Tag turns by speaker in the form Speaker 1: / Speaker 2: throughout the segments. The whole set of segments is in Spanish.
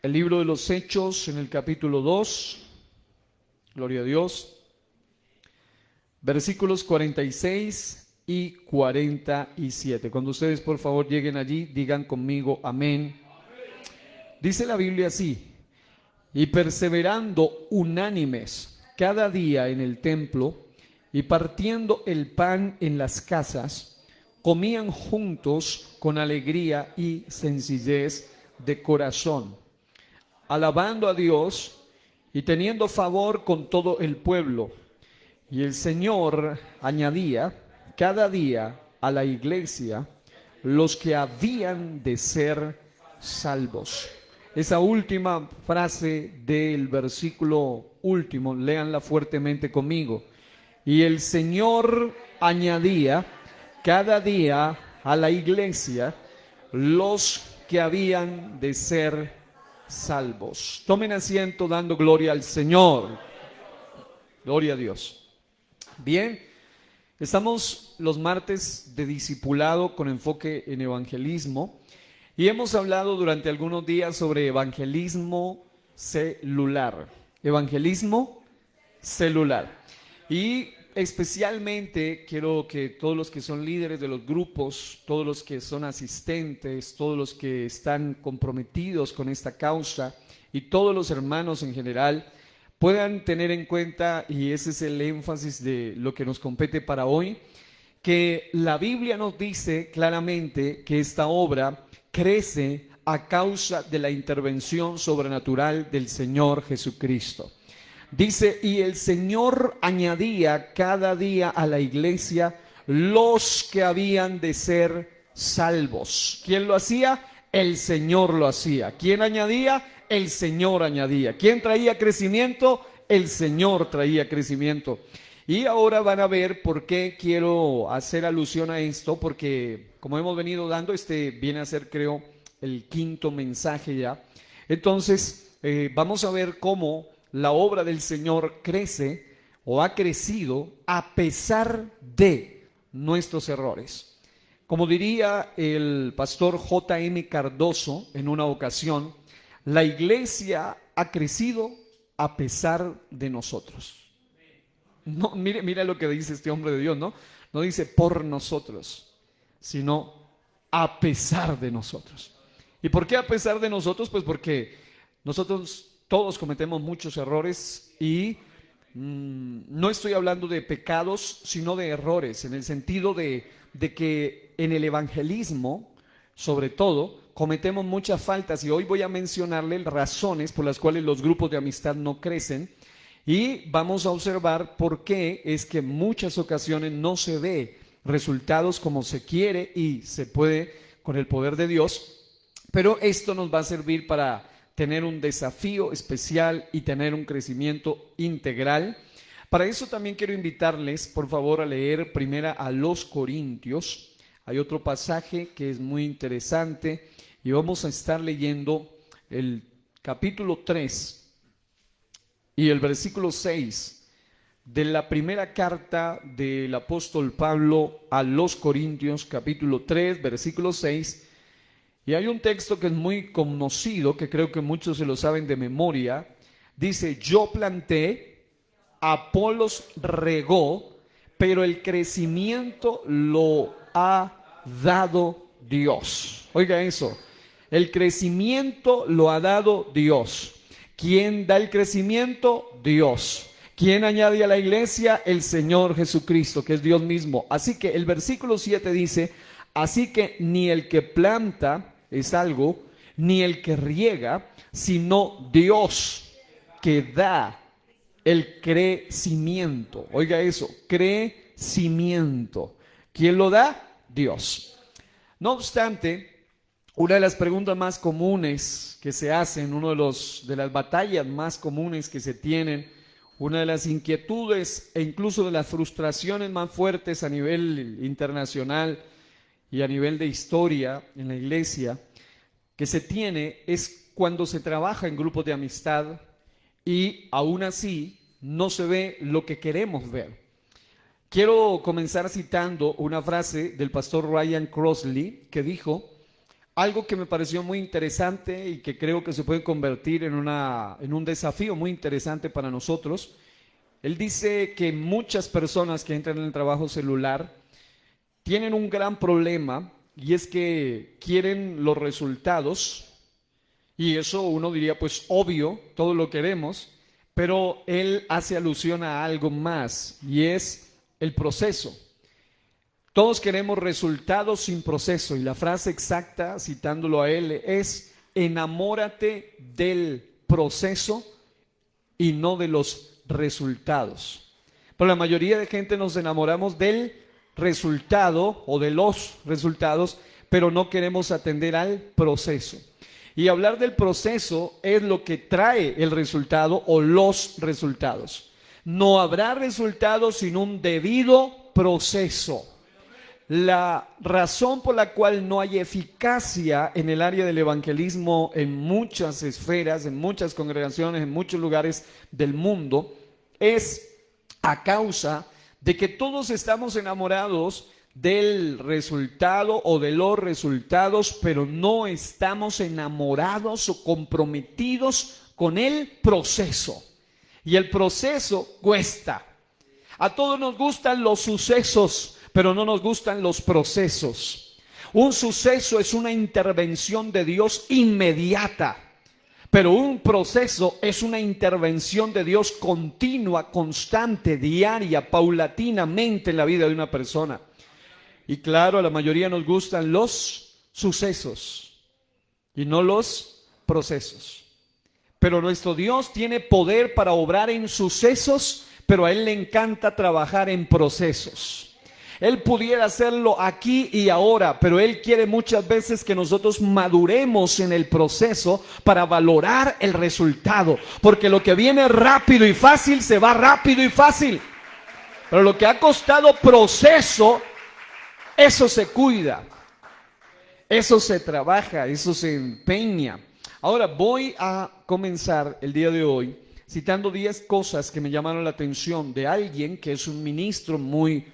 Speaker 1: el libro de los Hechos en el capítulo 2, gloria a Dios, versículos 46 y 47. Cuando ustedes por favor lleguen allí, digan conmigo amén. Dice la Biblia así: y perseverando unánimes cada día en el templo y partiendo el pan en las casas, comían juntos con alegría y sencillez de corazón, alabando a Dios y teniendo favor con todo el pueblo. Y el Señor añadía cada día a la iglesia los que habían de ser salvos. Esa última frase del versículo último, léanla fuertemente conmigo. Y el Señor añadía cada día a la iglesia los que habían de ser salvos. Tomen asiento dando gloria al Señor. Gloria a Dios. Bien, estamos los martes de discipulado con enfoque en evangelismo y hemos hablado durante algunos días sobre evangelismo celular. Evangelismo celular. Y especialmente quiero que todos los que son líderes de los grupos, todos los que son asistentes, todos los que están comprometidos con esta causa y todos los hermanos en general puedan tener en cuenta, y ese es el énfasis de lo que nos compete para hoy, que la Biblia nos dice claramente que esta obra crece a causa de la intervención sobrenatural del Señor Jesucristo. Dice, y el Señor añadía cada día a la iglesia los que habían de ser salvos. ¿Quién lo hacía? El Señor lo hacía. ¿Quién añadía? El Señor añadía. ¿Quién traía crecimiento? El Señor traía crecimiento. Y ahora van a ver por qué quiero hacer alusión a esto, porque como hemos venido dando, este viene a ser, creo, el quinto mensaje ya. Entonces, vamos a ver cómo la obra del Señor crece o ha crecido a pesar de nuestros errores. Como diría el pastor J.M. Cardoso en una ocasión, la iglesia ha crecido a pesar de nosotros. No, mire lo que dice este hombre de Dios, ¿no? No dice por nosotros, sino a pesar de nosotros. ¿Y por qué a pesar de nosotros? Pues porque nosotros todos cometemos muchos errores y no estoy hablando de pecados, sino de errores, en el sentido de que en el evangelismo, sobre todo, cometemos muchas faltas y hoy voy a mencionarles razones por las cuales los grupos de amistad no crecen y vamos a observar por qué es que en muchas ocasiones no se ve resultados como se quiere y se puede con el poder de Dios, pero esto nos va a servir para tener un desafío especial y tener un crecimiento integral. Para eso también quiero invitarles, por favor, a leer primera a los Corintios. Hay otro pasaje que es muy interesante y vamos a estar leyendo el capítulo 3 y el versículo 6 de la primera carta del apóstol Pablo a los Corintios, capítulo 3, versículo 6. Y hay un texto que es muy conocido, que creo que muchos se lo saben de memoria. Dice, yo planté, Apolos regó, pero el crecimiento lo ha dado Dios. Oiga eso, el crecimiento lo ha dado Dios. ¿Quién da el crecimiento? Dios. ¿Quién añade a la iglesia? El Señor Jesucristo, que es Dios mismo. Así que el versículo 7 dice, así que ni el que planta es algo, ni el que riega, sino Dios que da el crecimiento. Oiga eso, crecimiento. ¿Quién lo da? Dios. No obstante, una de las preguntas más comunes que se hacen, una de las batallas más comunes que se tienen, una de las inquietudes e incluso de las frustraciones más fuertes a nivel internacional y a nivel de historia en la iglesia que se tiene es cuando se trabaja en grupos de amistad y aún así no se ve lo que queremos ver. Quiero comenzar citando una frase del pastor Ryan Crossley que dijo, algo que me pareció muy interesante y que creo que se puede convertir en un desafío muy interesante para nosotros. Él dice que muchas personas que entran en el trabajo celular tienen un gran problema y es que quieren los resultados y eso uno diría pues obvio, todo lo queremos, pero él hace alusión a algo más y es el proceso. Todos queremos resultados sin proceso y la frase exacta, citándolo a él, es enamórate del proceso y no de los resultados. Pero la mayoría de gente nos enamoramos del resultado o de los resultados, pero no queremos atender al proceso. Y hablar del proceso es lo que trae el resultado o los resultados. No habrá resultados sin un debido proceso. La razón por la cual no hay eficacia en el área del evangelismo en muchas esferas, en muchas congregaciones, en muchos lugares del mundo, es a causa de que todos estamos enamorados del resultado o de los resultados, pero no estamos enamorados o comprometidos con el proceso. Y el proceso cuesta. A todos nos gustan los sucesos, pero no nos gustan los procesos. Un suceso es una intervención de Dios inmediata, pero un proceso es una intervención de Dios continua, constante, diaria, paulatinamente en la vida de una persona. Y claro, a la mayoría nos gustan los sucesos y no los procesos. Pero nuestro Dios tiene poder para obrar en sucesos, pero a Él le encanta trabajar en procesos. Él pudiera hacerlo aquí y ahora, pero Él quiere muchas veces que nosotros maduremos en el proceso para valorar el resultado. Porque lo que viene rápido y fácil se va rápido y fácil. Pero lo que ha costado proceso, eso se cuida, eso se trabaja, eso se empeña. Ahora voy a comenzar el día de hoy citando 10 cosas que me llamaron la atención de alguien que es un ministro muy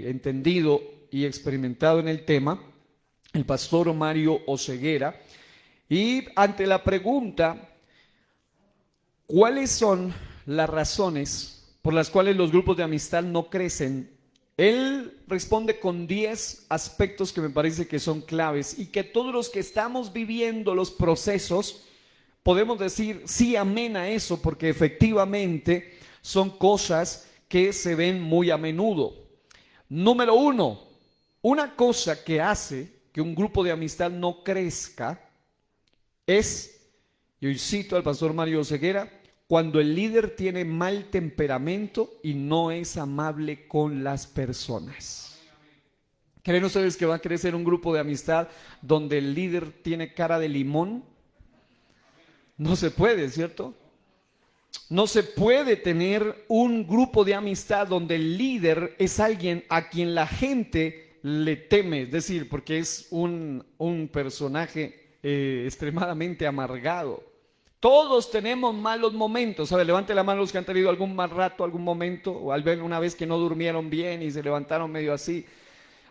Speaker 1: entendido y experimentado en el tema, el pastor Mario Oseguera. Y ante la pregunta, ¿cuáles son las razones por las cuales los grupos de amistad no crecen? Él responde con 10 aspectos que me parece que son claves y que todos los que estamos viviendo los procesos podemos decir sí, amén a eso, porque efectivamente son cosas que se ven muy a menudo. Número 1, una cosa que hace que un grupo de amistad no crezca es, y hoy cito al pastor Mario Oseguera, cuando el líder tiene mal temperamento y no es amable con las personas. ¿Creen ustedes que va a crecer un grupo de amistad donde el líder tiene cara de limón? No se puede, ¿cierto? No se puede tener un grupo de amistad donde el líder es alguien a quien la gente le teme, es decir, porque es un personaje extremadamente amargado. Todos tenemos malos momentos. A ver, levante la mano los que han tenido algún mal rato, algún momento, o alguna vez que no durmieron bien y se levantaron medio así.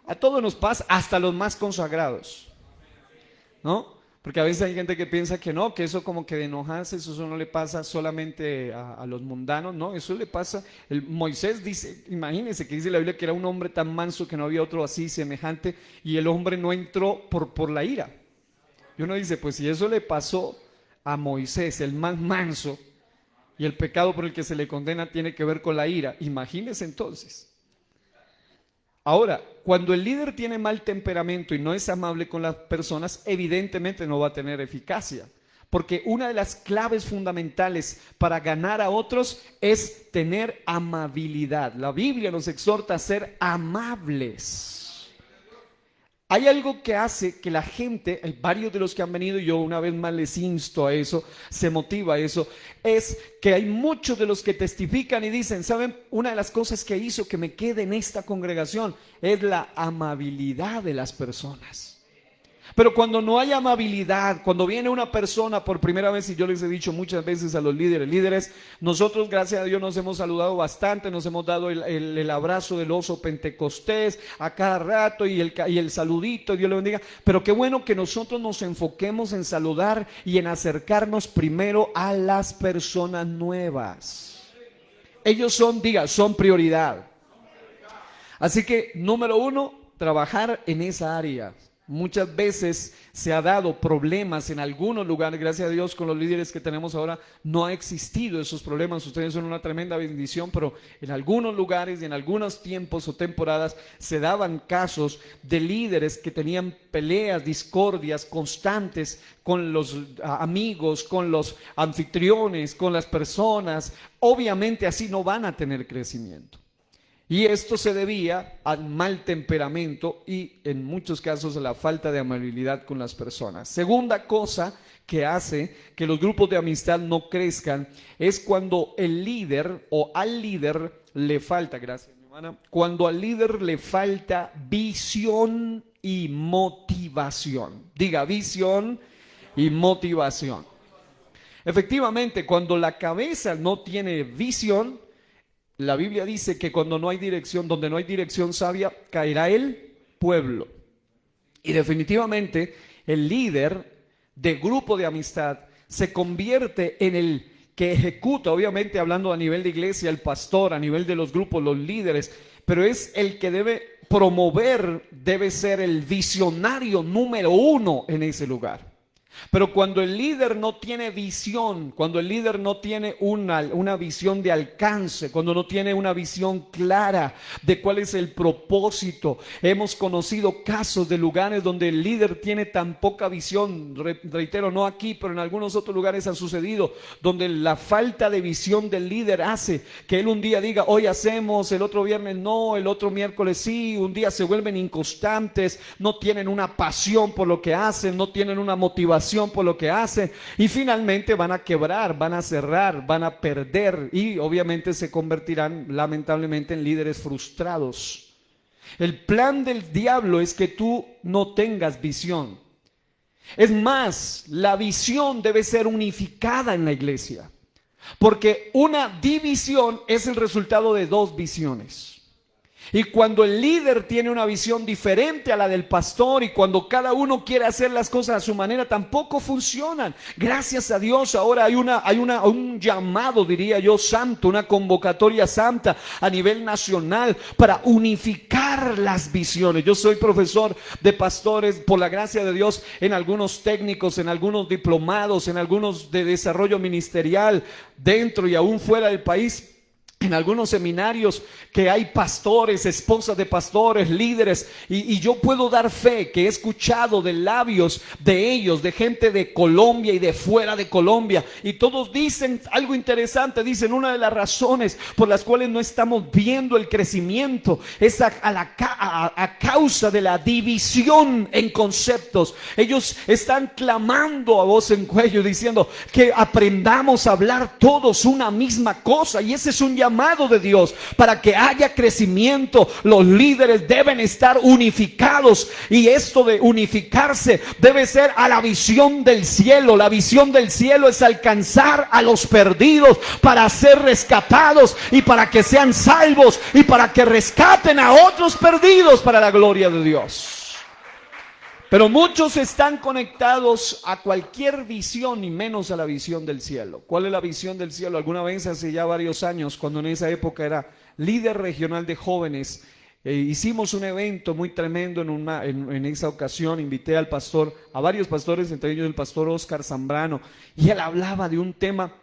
Speaker 1: A todos nos pasa, hasta los más consagrados, ¿no? Porque a veces hay gente que piensa que no, que eso como que de enojarse, eso no le pasa solamente a los mundanos, no, eso le pasa. Moisés dice, imagínense que dice la Biblia que era un hombre tan manso que no había otro así semejante, y el hombre no entró por la ira. Y uno dice, pues si eso le pasó a Moisés, el más manso, y el pecado por el que se le condena tiene que ver con la ira, imagínense entonces. Ahora, cuando el líder tiene mal temperamento y no es amable con las personas, evidentemente no va a tener eficacia. Porque una de las claves fundamentales para ganar a otros es tener amabilidad. La Biblia nos exhorta a ser amables. Hay algo que hace que la gente, hay varios de los que han venido, y yo una vez más les insto a eso, se motiva a eso, es que hay muchos de los que testifican y dicen, ¿saben? Una de las cosas que hizo que me quede en esta congregación es la amabilidad de las personas. Pero cuando no hay amabilidad, cuando viene una persona por primera vez, y yo les he dicho muchas veces a los líderes, nosotros gracias a Dios nos hemos saludado bastante, nos hemos dado el abrazo del oso pentecostés a cada rato y el saludito, Dios le bendiga. Pero qué bueno que nosotros nos enfoquemos en saludar y en acercarnos primero a las personas nuevas. Ellos son prioridad. Así que, número uno, trabajar en esa área. Muchas veces se ha dado problemas en algunos lugares, gracias a Dios con los líderes que tenemos ahora no ha existido esos problemas, ustedes son una tremenda bendición, pero en algunos lugares y en algunos tiempos o temporadas se daban casos de líderes que tenían peleas, discordias constantes con los amigos, con los anfitriones, con las personas. Obviamente así no van a tener crecimiento. Y esto se debía al mal temperamento y en muchos casos a la falta de amabilidad con las personas. Segunda cosa que hace que los grupos de amistad no crezcan es cuando el líder o al líder le falta, gracias mi hermana, cuando al líder le falta visión y motivación. Diga, visión y motivación. Efectivamente, cuando la cabeza no tiene visión, la Biblia dice que cuando no hay dirección, donde no hay dirección sabia, caerá el pueblo. Y definitivamente el líder de grupo de amistad se convierte en el que ejecuta, obviamente hablando a nivel de iglesia, el pastor, a nivel de los grupos, los líderes, pero es el que debe promover, debe ser el visionario número uno en ese lugar. Pero cuando el líder no tiene visión, cuando el líder no tiene una visión de alcance, cuando no tiene una visión clara de cuál es el propósito, hemos conocido casos de lugares donde el líder tiene tan poca visión, reitero, no aquí, pero en algunos otros lugares ha sucedido, donde la falta de visión del líder hace que él un día diga, hoy hacemos, el otro viernes no, el otro miércoles sí, un día se vuelven inconstantes, no tienen una pasión por lo que hacen, no tienen una motivación por lo que hacen y finalmente van a quebrar, van a cerrar, van a perder y obviamente se convertirán lamentablemente en líderes frustrados. El plan del diablo es que tú no tengas visión. Es más, la visión debe ser unificada en la iglesia, porque una división es el resultado de dos visiones. Y cuando el líder tiene una visión diferente a la del pastor y cuando cada uno quiere hacer las cosas a su manera, tampoco funcionan. Gracias a Dios ahora hay un llamado, diría yo, santo, una convocatoria santa a nivel nacional para unificar las visiones. Yo soy profesor de pastores, por la gracia de Dios, en algunos técnicos, en algunos diplomados, en algunos de desarrollo ministerial, dentro y aún fuera del país. En algunos seminarios que hay pastores, esposas de pastores, líderes, y yo puedo dar fe que he escuchado de labios de ellos, de gente de Colombia y de fuera de Colombia, y todos dicen algo interesante, dicen una de las razones por las cuales no estamos viendo el crecimiento es a causa de la división en conceptos. Ellos están clamando a voz en cuello diciendo que aprendamos a hablar todos una misma cosa, y ese es un llamado de Dios para que haya crecimiento. Los líderes deben estar unificados y esto de unificarse debe ser a la visión del cielo. La visión del cielo es alcanzar a los perdidos para ser rescatados y para que sean salvos y para que rescaten a otros perdidos para la gloria de Dios. Pero muchos están conectados a cualquier visión y menos a la visión del cielo. ¿Cuál es la visión del cielo? Alguna vez hace ya varios años, cuando en esa época era líder regional de jóvenes, hicimos un evento muy tremendo en esa ocasión. Invité al pastor, a varios pastores, entre ellos el pastor Oscar Zambrano, y él hablaba de un tema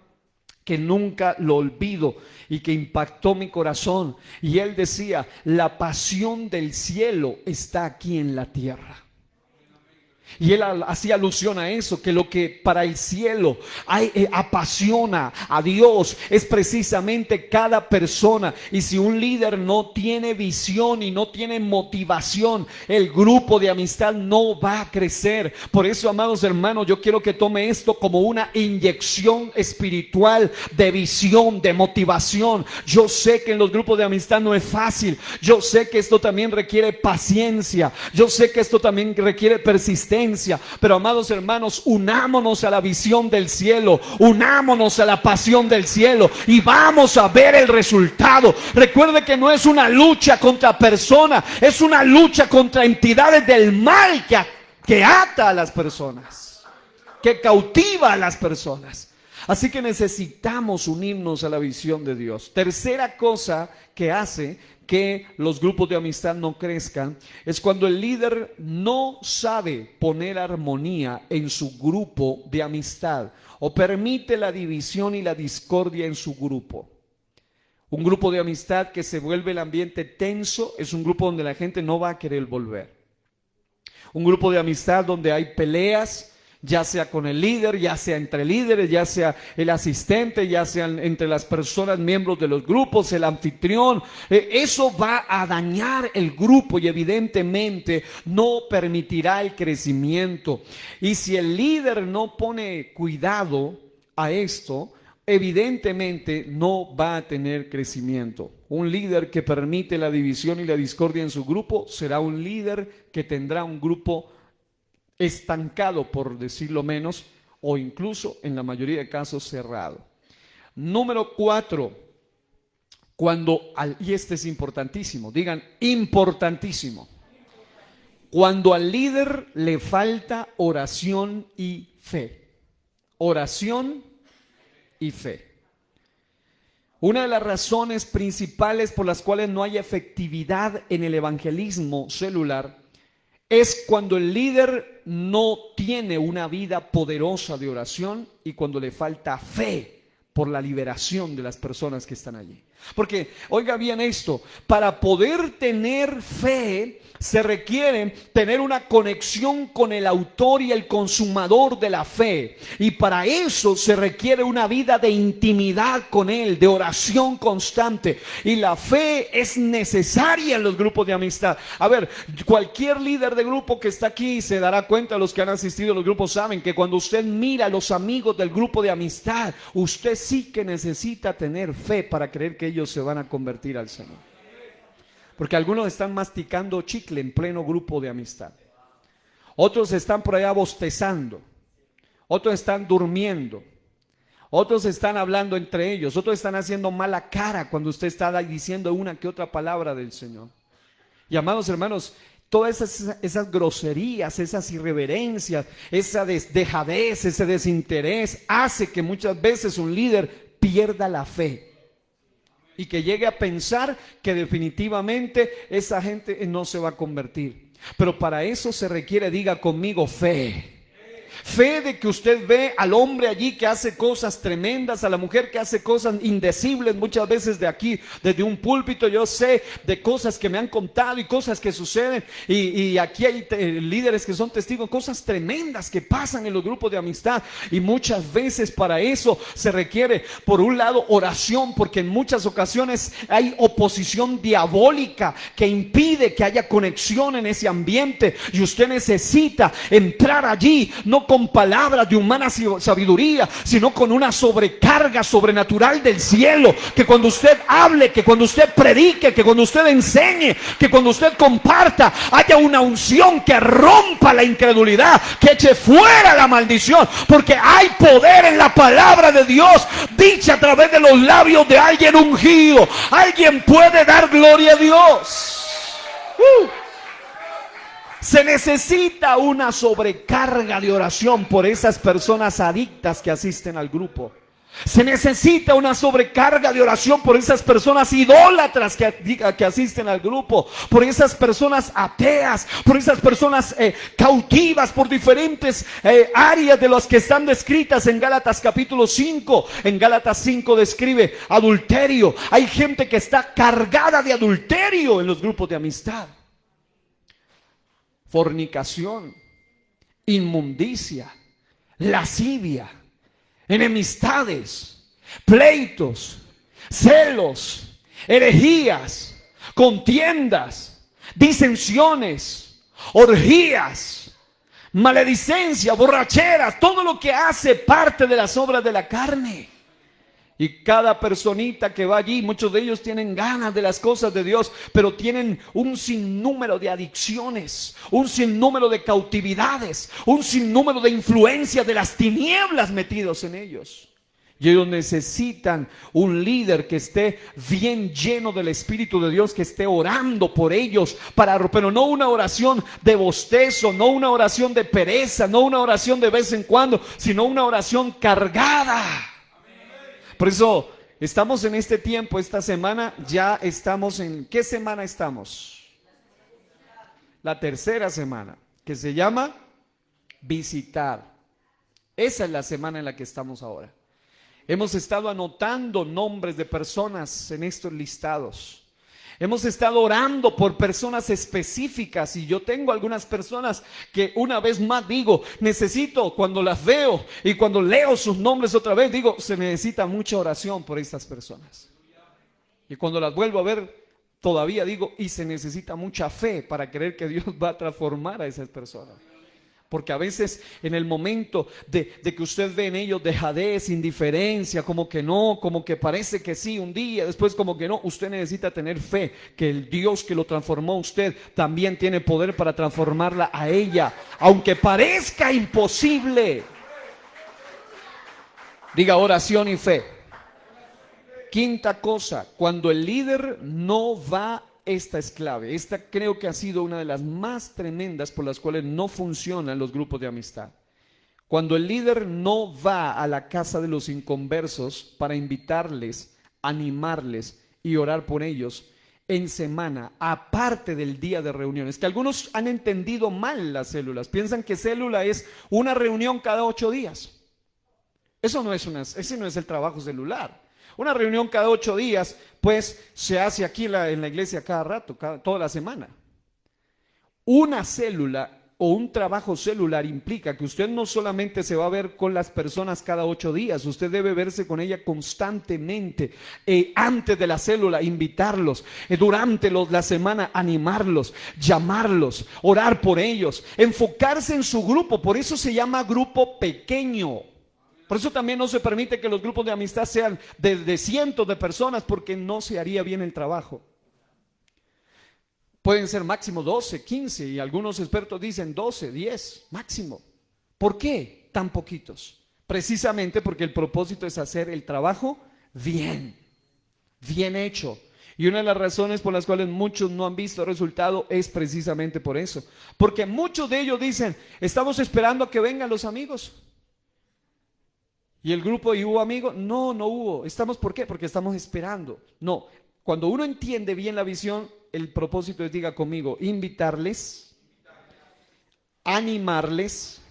Speaker 1: que nunca lo olvido y que impactó mi corazón. Y él decía, la pasión del cielo está aquí en la tierra. Y él hacía alusión a eso, que lo que para el cielo apasiona a Dios es precisamente cada persona. Y si un líder no tiene visión y no tiene motivación, el grupo de amistad no va a crecer. Por eso, amados hermanos, yo quiero que tome esto como una inyección espiritual de visión, de motivación. Yo sé que en los grupos de amistad no es fácil. Yo sé que esto también requiere paciencia. Yo sé que esto también requiere persistencia. evidencia. Pero amados hermanos, unámonos a la visión del cielo, unámonos a la pasión del cielo y vamos a ver el resultado. Recuerde que no es una lucha contra personas, es una lucha contra entidades del mal que ata a las personas, que cautiva a las personas. Así que necesitamos unirnos a la visión de Dios. Tercera cosa que hace que los grupos de amistad no crezcan es cuando el líder no sabe poner armonía en su grupo de amistad o permite la división y la discordia en su grupo. Un grupo de amistad que se vuelve el ambiente tenso es un grupo donde la gente no va a querer volver. Un grupo de amistad donde hay peleas, ya sea con el líder, ya sea entre líderes, ya sea el asistente, ya sea entre las personas miembros de los grupos, el anfitrión, eso va a dañar el grupo y evidentemente no permitirá el crecimiento. Y si el líder no pone cuidado a esto, evidentemente no va a tener crecimiento. Un líder que permite la división y la discordia en su grupo será un líder que tendrá un grupo estancado, por decirlo menos, o incluso en la mayoría de casos cerrado. Número 4, y este es importantísimo, digan importantísimo, cuando al líder le falta oración y fe. Oración y fe. Una de las razones principales por las cuales no hay efectividad en el evangelismo celular es cuando el líder no tiene una vida poderosa de oración y cuando le falta fe por la liberación de las personas que están allí. Porque, oiga bien esto, para poder tener fe se requiere tener una conexión con el autor y el consumador de la fe. Y para eso se requiere una vida de intimidad con él, de oración constante. Y la fe es necesaria en los grupos de amistad. A ver, cualquier líder de grupo que está aquí se dará cuenta, los que han asistido a los grupos saben que cuando usted mira a los amigos del grupo de amistad, usted sí que necesita tener fe para creer que ellos se van a convertir al Señor. Porque algunos están masticando chicle en pleno grupo de amistad. Otros están por allá bostezando. Otros están durmiendo. Otros están hablando entre ellos. Otros están haciendo mala cara cuando usted está diciendo una que otra palabra del Señor. Y amados hermanos, todas esas groserías, esas irreverencias, esa dejadez, ese desinterés hace que muchas veces un líder pierda la fe. Y que llegue a pensar que definitivamente esa gente no se va a convertir. Pero para eso se requiere, diga conmigo, fe. Fe de que usted ve al hombre allí que hace cosas tremendas, a la mujer que hace cosas indecibles muchas veces de aquí, desde un púlpito. Yo sé de cosas que me han contado y cosas que suceden y aquí hay líderes que son testigos, cosas tremendas que pasan en los grupos de amistad. Y muchas veces para eso se requiere, por un lado, oración, porque en muchas ocasiones hay oposición diabólica que impide que haya conexión en ese ambiente y usted necesita entrar allí, no con palabras de humana sabiduría, sino con una sobrecarga sobrenatural del cielo, que cuando usted hable, que cuando usted predique, que cuando usted enseñe, que cuando usted comparta, haya una unción que rompa la incredulidad, que eche fuera la maldición, porque hay poder en la palabra de Dios, dicha a través de los labios de alguien ungido. Alguien puede dar gloria a Dios. Se necesita una sobrecarga de oración por esas personas adictas que asisten al grupo. Se necesita una sobrecarga de oración por esas personas idólatras que asisten al grupo, por esas personas ateas, por esas personas cautivas por diferentes áreas de las que están descritas en Gálatas capítulo 5. En Gálatas 5 describe adulterio. Hay gente que está cargada de adulterio en los grupos de amistad. Fornicación, inmundicia, lascivia, enemistades, pleitos, celos, herejías, contiendas, disensiones, orgías, maledicencia, borracheras, todo lo que hace parte de las obras de la carne. Y cada personita que va allí, muchos de ellos tienen ganas de las cosas de Dios, pero tienen un sinnúmero de adicciones, un sinnúmero de cautividades, un sinnúmero de influencias de las tinieblas metidos en ellos. Y ellos necesitan un líder que esté bien lleno del Espíritu de Dios, que esté orando por ellos, pero no una oración de bostezo, no una oración de pereza, no una oración de vez en cuando, sino una oración cargada. Por eso estamos en este tiempo, esta semana, ya estamos en, ¿qué semana estamos? La tercera semana, que se llama visitar. Esa es la semana en la que estamos ahora. Hemos estado anotando nombres de personas en estos listados. Hemos estado orando por personas específicas y yo tengo algunas personas que una vez más digo, necesito, cuando las veo y cuando leo sus nombres otra vez, digo, se necesita mucha oración por estas personas. Y cuando las vuelvo a ver, todavía digo, y se necesita mucha fe para creer que Dios va a transformar a esas personas. Porque a veces en el momento de que usted ve en ellos dejadez, indiferencia, como que no, como que parece que sí un día, después como que no, usted necesita tener fe que el Dios que lo transformó a usted también tiene poder para transformarla a ella, aunque parezca imposible. Diga oración y fe. Quinta cosa, cuando el líder no va. Esta es clave, esta creo que ha sido una de las más tremendas por las cuales no funcionan los grupos de amistad. Cuando el líder no va a la casa de los inconversos para invitarles, animarles y orar por ellos en semana, aparte del día de reuniones, que algunos han entendido mal las células, piensan que célula es una reunión cada 8 días. Ese no es el trabajo celular. Una reunión cada 8 días, pues se hace aquí en la iglesia cada rato, toda la semana. Una célula o un trabajo celular implica que usted no solamente se va a ver con las personas cada 8 días, usted debe verse con ella constantemente, antes de la célula, invitarlos, durante la semana, animarlos, llamarlos, orar por ellos, enfocarse en su grupo, por eso se llama grupo pequeño. Por eso también no se permite que los grupos de amistad sean de cientos de personas, porque no se haría bien el trabajo. Pueden ser máximo 12, 15 y algunos expertos dicen 12, 10 máximo. ¿Por qué tan poquitos? Precisamente porque el propósito es hacer el trabajo bien hecho. Y una de las razones por las cuales muchos no han visto resultado es precisamente por eso. Porque muchos de ellos dicen, estamos esperando a que vengan los amigos. ¿Y el grupo y hubo amigos? No, no hubo. ¿Por qué? Porque estamos esperando. No, cuando uno entiende bien la visión, el propósito es, diga conmigo, invitarles, animarles.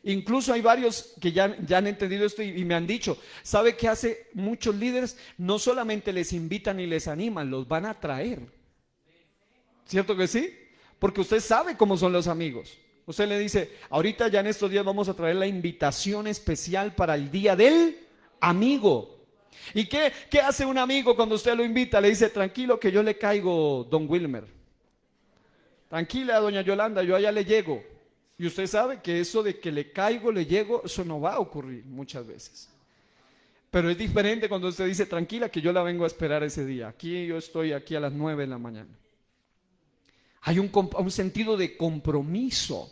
Speaker 1: Incluso hay varios que ya han entendido esto y me han dicho, ¿sabe qué hace muchos líderes? No solamente les invitan y les animan, los van a traer. ¿Cierto que sí? Porque usted sabe cómo son los amigos. Usted le dice, ahorita ya en estos días vamos a traer la invitación especial para el día del amigo. ¿Y qué hace un amigo cuando usted lo invita? Le dice, tranquilo que yo le caigo, don Wilmer. Tranquila, doña Yolanda, yo allá le llego. Y usted sabe que eso de que le caigo, le llego, eso no va a ocurrir muchas veces. Pero es diferente cuando usted dice, tranquila que yo la vengo a esperar ese día. Aquí yo estoy aquí a las 9 de la mañana. Hay un sentido de compromiso.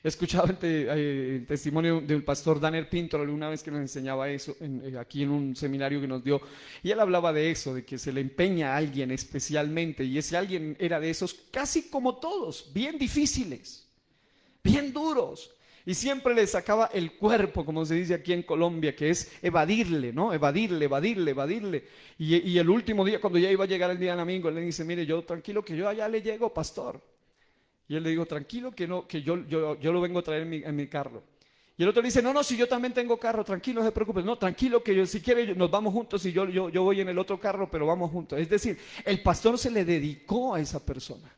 Speaker 1: He escuchado el testimonio del pastor Daniel Pinto alguna vez que nos enseñaba eso aquí en un seminario que nos dio. Y él hablaba de eso, de que se le empeña a alguien especialmente. Y ese alguien era de esos, casi como todos, bien difíciles, bien duros. Y siempre le sacaba el cuerpo, como se dice aquí en Colombia, que es evadirle, ¿no? Evadirle. Y el último día, cuando ya iba a llegar el día del amigo, él le dice, mire, yo tranquilo que yo allá le llego, pastor. Y él le dijo, tranquilo que no, que yo lo vengo a traer en mi carro. Y el otro le dice, no, si yo también tengo carro, tranquilo, no se preocupe. No, tranquilo que si quiere nos vamos juntos y yo voy en el otro carro, pero vamos juntos. Es decir, el pastor se le dedicó a esa persona.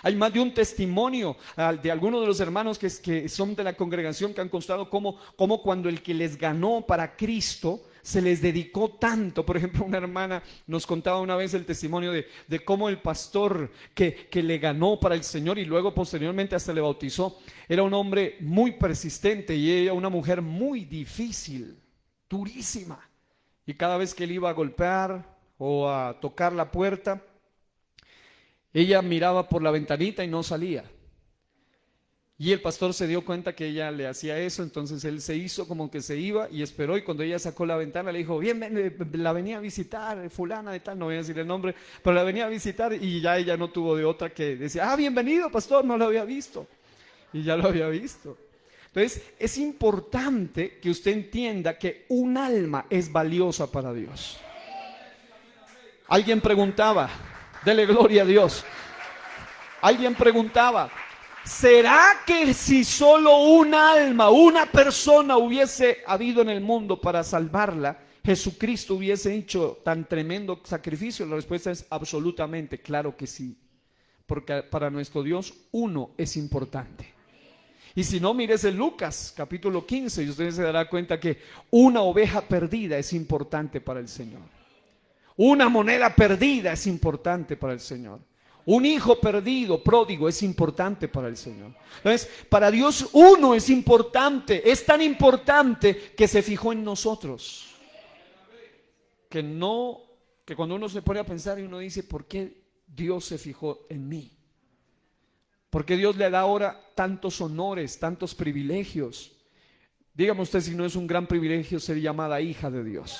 Speaker 1: Hay más de un testimonio de algunos de los hermanos que son de la congregación que han contado cómo cuando el que les ganó para Cristo se les dedicó tanto. Por ejemplo, una hermana nos contaba una vez el testimonio de cómo el pastor que le ganó para el Señor y luego posteriormente hasta le bautizó, era un hombre muy persistente y ella una mujer muy difícil, durísima. y cada vez que él iba a golpear o a tocar la puerta, ella miraba por la ventanita y no salía. Y el pastor se dio cuenta que ella le hacía eso, entonces él se hizo como que se iba y esperó, y cuando ella sacó la ventana le dijo, bien, la venía a visitar, fulana de tal, no voy a decir el nombre, pero la venía a visitar, y ya ella no tuvo de otra que decía, bienvenido pastor, no lo había visto, y ya lo había visto. Entonces es importante que usted entienda que un alma es valiosa para Dios. Alguien preguntaba, dele gloria a Dios, alguien preguntaba, ¿será que si solo un alma, una persona hubiese habido en el mundo para salvarla, Jesucristo hubiese hecho tan tremendo sacrificio? La respuesta es absolutamente, claro que sí. Porque para nuestro Dios uno es importante. Y si no, mírese Lucas capítulo 15 y usted se dará cuenta que una oveja perdida es importante para el Señor. Una moneda perdida es importante para el Señor. Un hijo perdido, pródigo, es importante para el Señor. Entonces, para Dios uno es importante. Es tan importante que se fijó en nosotros. Que cuando uno se pone a pensar y uno dice, ¿por qué Dios se fijó en mí? ¿Por qué Dios le da ahora tantos honores, tantos privilegios? Dígame usted si no es un gran privilegio ser llamada hija de Dios.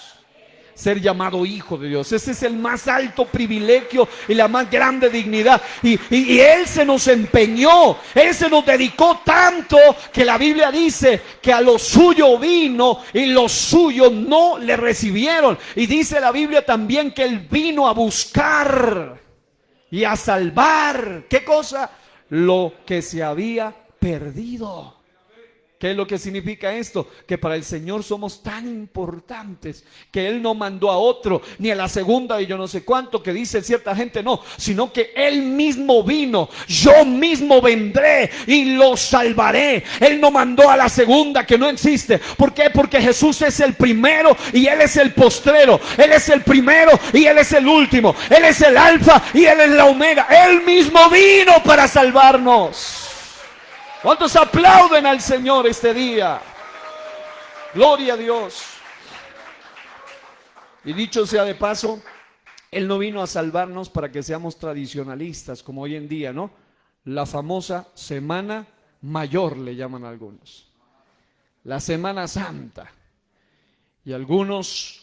Speaker 1: Ser llamado hijo de Dios. Ese es el más alto privilegio y la más grande dignidad. Y Él se nos empeñó, Él se nos dedicó tanto que la Biblia dice que a lo suyo vino y los suyos no le recibieron. Y dice la Biblia también que Él vino a buscar y a salvar. ¿Qué cosa? Lo que se había perdido. ¿Qué es lo que significa esto? Que para el Señor somos tan importantes que Él no mandó a otro, ni a la segunda y yo no sé cuánto, que dice cierta gente, no, sino que Él mismo vino. Yo mismo vendré y los salvaré. Él no mandó a la segunda, que no existe. ¿Por qué? Porque Jesús es el primero y Él es el postrero. Él es el primero y Él es el último. Él es el alfa y Él es la omega. Él mismo vino para salvarnos. ¿Cuántos aplauden al Señor este día? Gloria a Dios. Y dicho sea de paso, Él no vino a salvarnos para que seamos tradicionalistas como hoy en día, ¿no? La famosa Semana Mayor le llaman algunos. La Semana Santa. Y algunos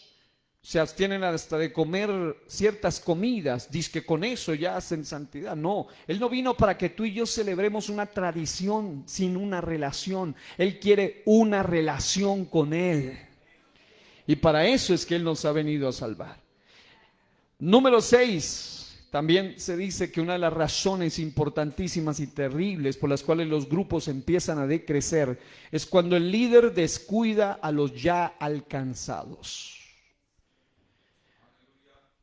Speaker 1: se abstienen hasta de comer ciertas comidas, dizque con eso ya hacen santidad. No, Él no vino para que tú y yo celebremos una tradición sin una relación. Él quiere una relación con Él. Y para eso es que Él nos ha venido a salvar. Número 6, también se dice que una de las razones importantísimas y terribles por las cuales los grupos empiezan a decrecer es cuando el líder descuida a los ya alcanzados.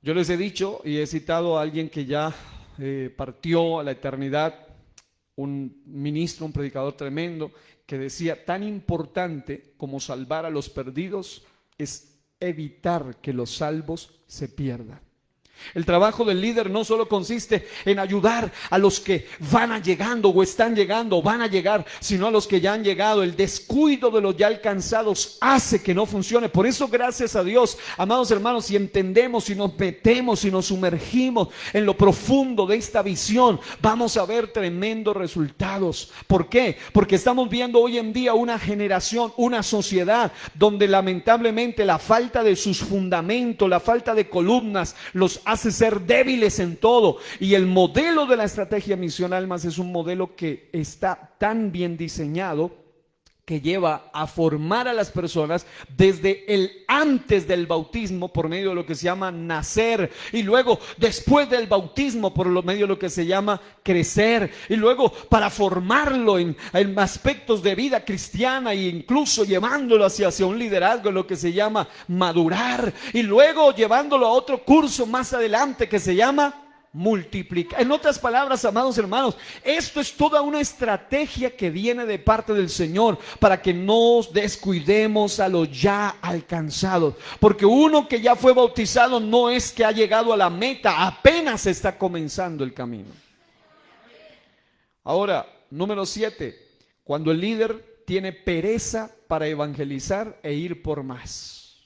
Speaker 1: Yo les he dicho y he citado a alguien que ya partió a la eternidad, un ministro, un predicador tremendo, que decía, tan importante como salvar a los perdidos es evitar que los salvos se pierdan. El trabajo del líder no solo consiste en ayudar a los que van llegando o están llegando o van a llegar, sino a los que ya han llegado. El descuido de los ya alcanzados hace que no funcione. Por eso, gracias a Dios, amados hermanos, si entendemos, si nos metemos, si nos sumergimos en lo profundo de esta visión, vamos a ver tremendos resultados. ¿Por qué? Porque estamos viendo hoy en día una generación, una sociedad donde lamentablemente la falta de sus fundamentos, la falta de columnas, los hace ser débiles en todo. Y el modelo de la estrategia Misión Almas es un modelo que está tan bien diseñado que lleva a formar a las personas desde el antes del bautismo por medio de lo que se llama nacer, y luego después del bautismo por medio de lo que se llama crecer, y luego para formarlo en aspectos de vida cristiana e incluso llevándolo hacia un liderazgo en lo que se llama madurar, y luego llevándolo a otro curso más adelante que se llama multiplicar. En otras palabras, amados hermanos, esto es toda una estrategia que viene de parte del Señor para que no descuidemos a los ya alcanzados, porque uno que ya fue bautizado no es que ha llegado a la meta, apenas está comenzando el camino. Ahora, número 7, cuando el líder tiene pereza para evangelizar e ir por más.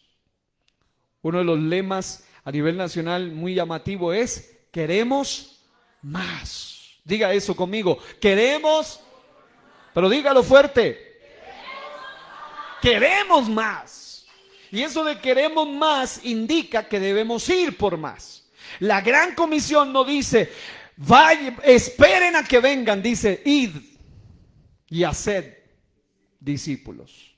Speaker 1: Uno de los lemas a nivel nacional muy llamativo es: queremos más. Diga eso conmigo: queremos, pero dígalo fuerte: queremos más. Y eso de queremos más indica que debemos ir por más. La gran comisión no dice: vayan, esperen a que vengan, dice: id y haced discípulos.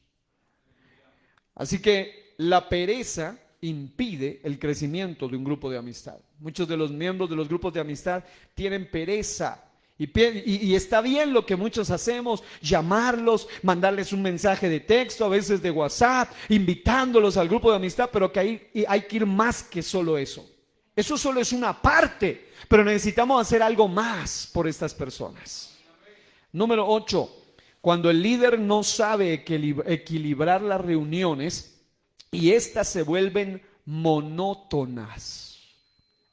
Speaker 1: Así que la pereza impide el crecimiento de un grupo de amistad. Muchos de los miembros de los grupos de amistad tienen pereza. Y está bien lo que muchos hacemos: llamarlos, mandarles un mensaje de texto, a veces de WhatsApp, invitándolos al grupo de amistad, pero que hay que ir más que solo eso. Eso solo es una parte, pero necesitamos hacer algo más por estas personas. Número 8, cuando el líder no sabe equilibrar las reuniones y éstas se vuelven monótonas.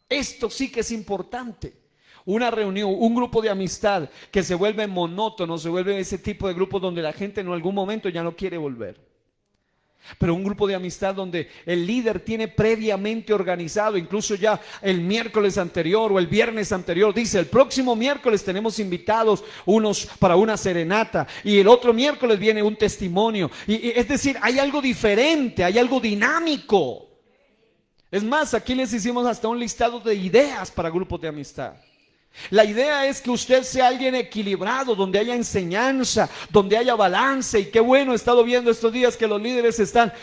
Speaker 1: Esto sí que es importante. Una reunión, un grupo de amistad que se vuelve monótono, se vuelve ese tipo de grupo donde la gente en algún momento ya no quiere volver. Pero un grupo de amistad donde el líder tiene previamente organizado, incluso ya el miércoles anterior o el viernes anterior, dice: el próximo miércoles tenemos invitados unos para una serenata, y el otro miércoles viene un testimonio. Es decir, hay algo diferente, hay algo dinámico. Es más, aquí les hicimos hasta un listado de ideas para grupos de amistad. La idea es que usted sea alguien equilibrado, donde haya enseñanza, donde haya balance. Y qué bueno, he estado viendo estos días que los líderes están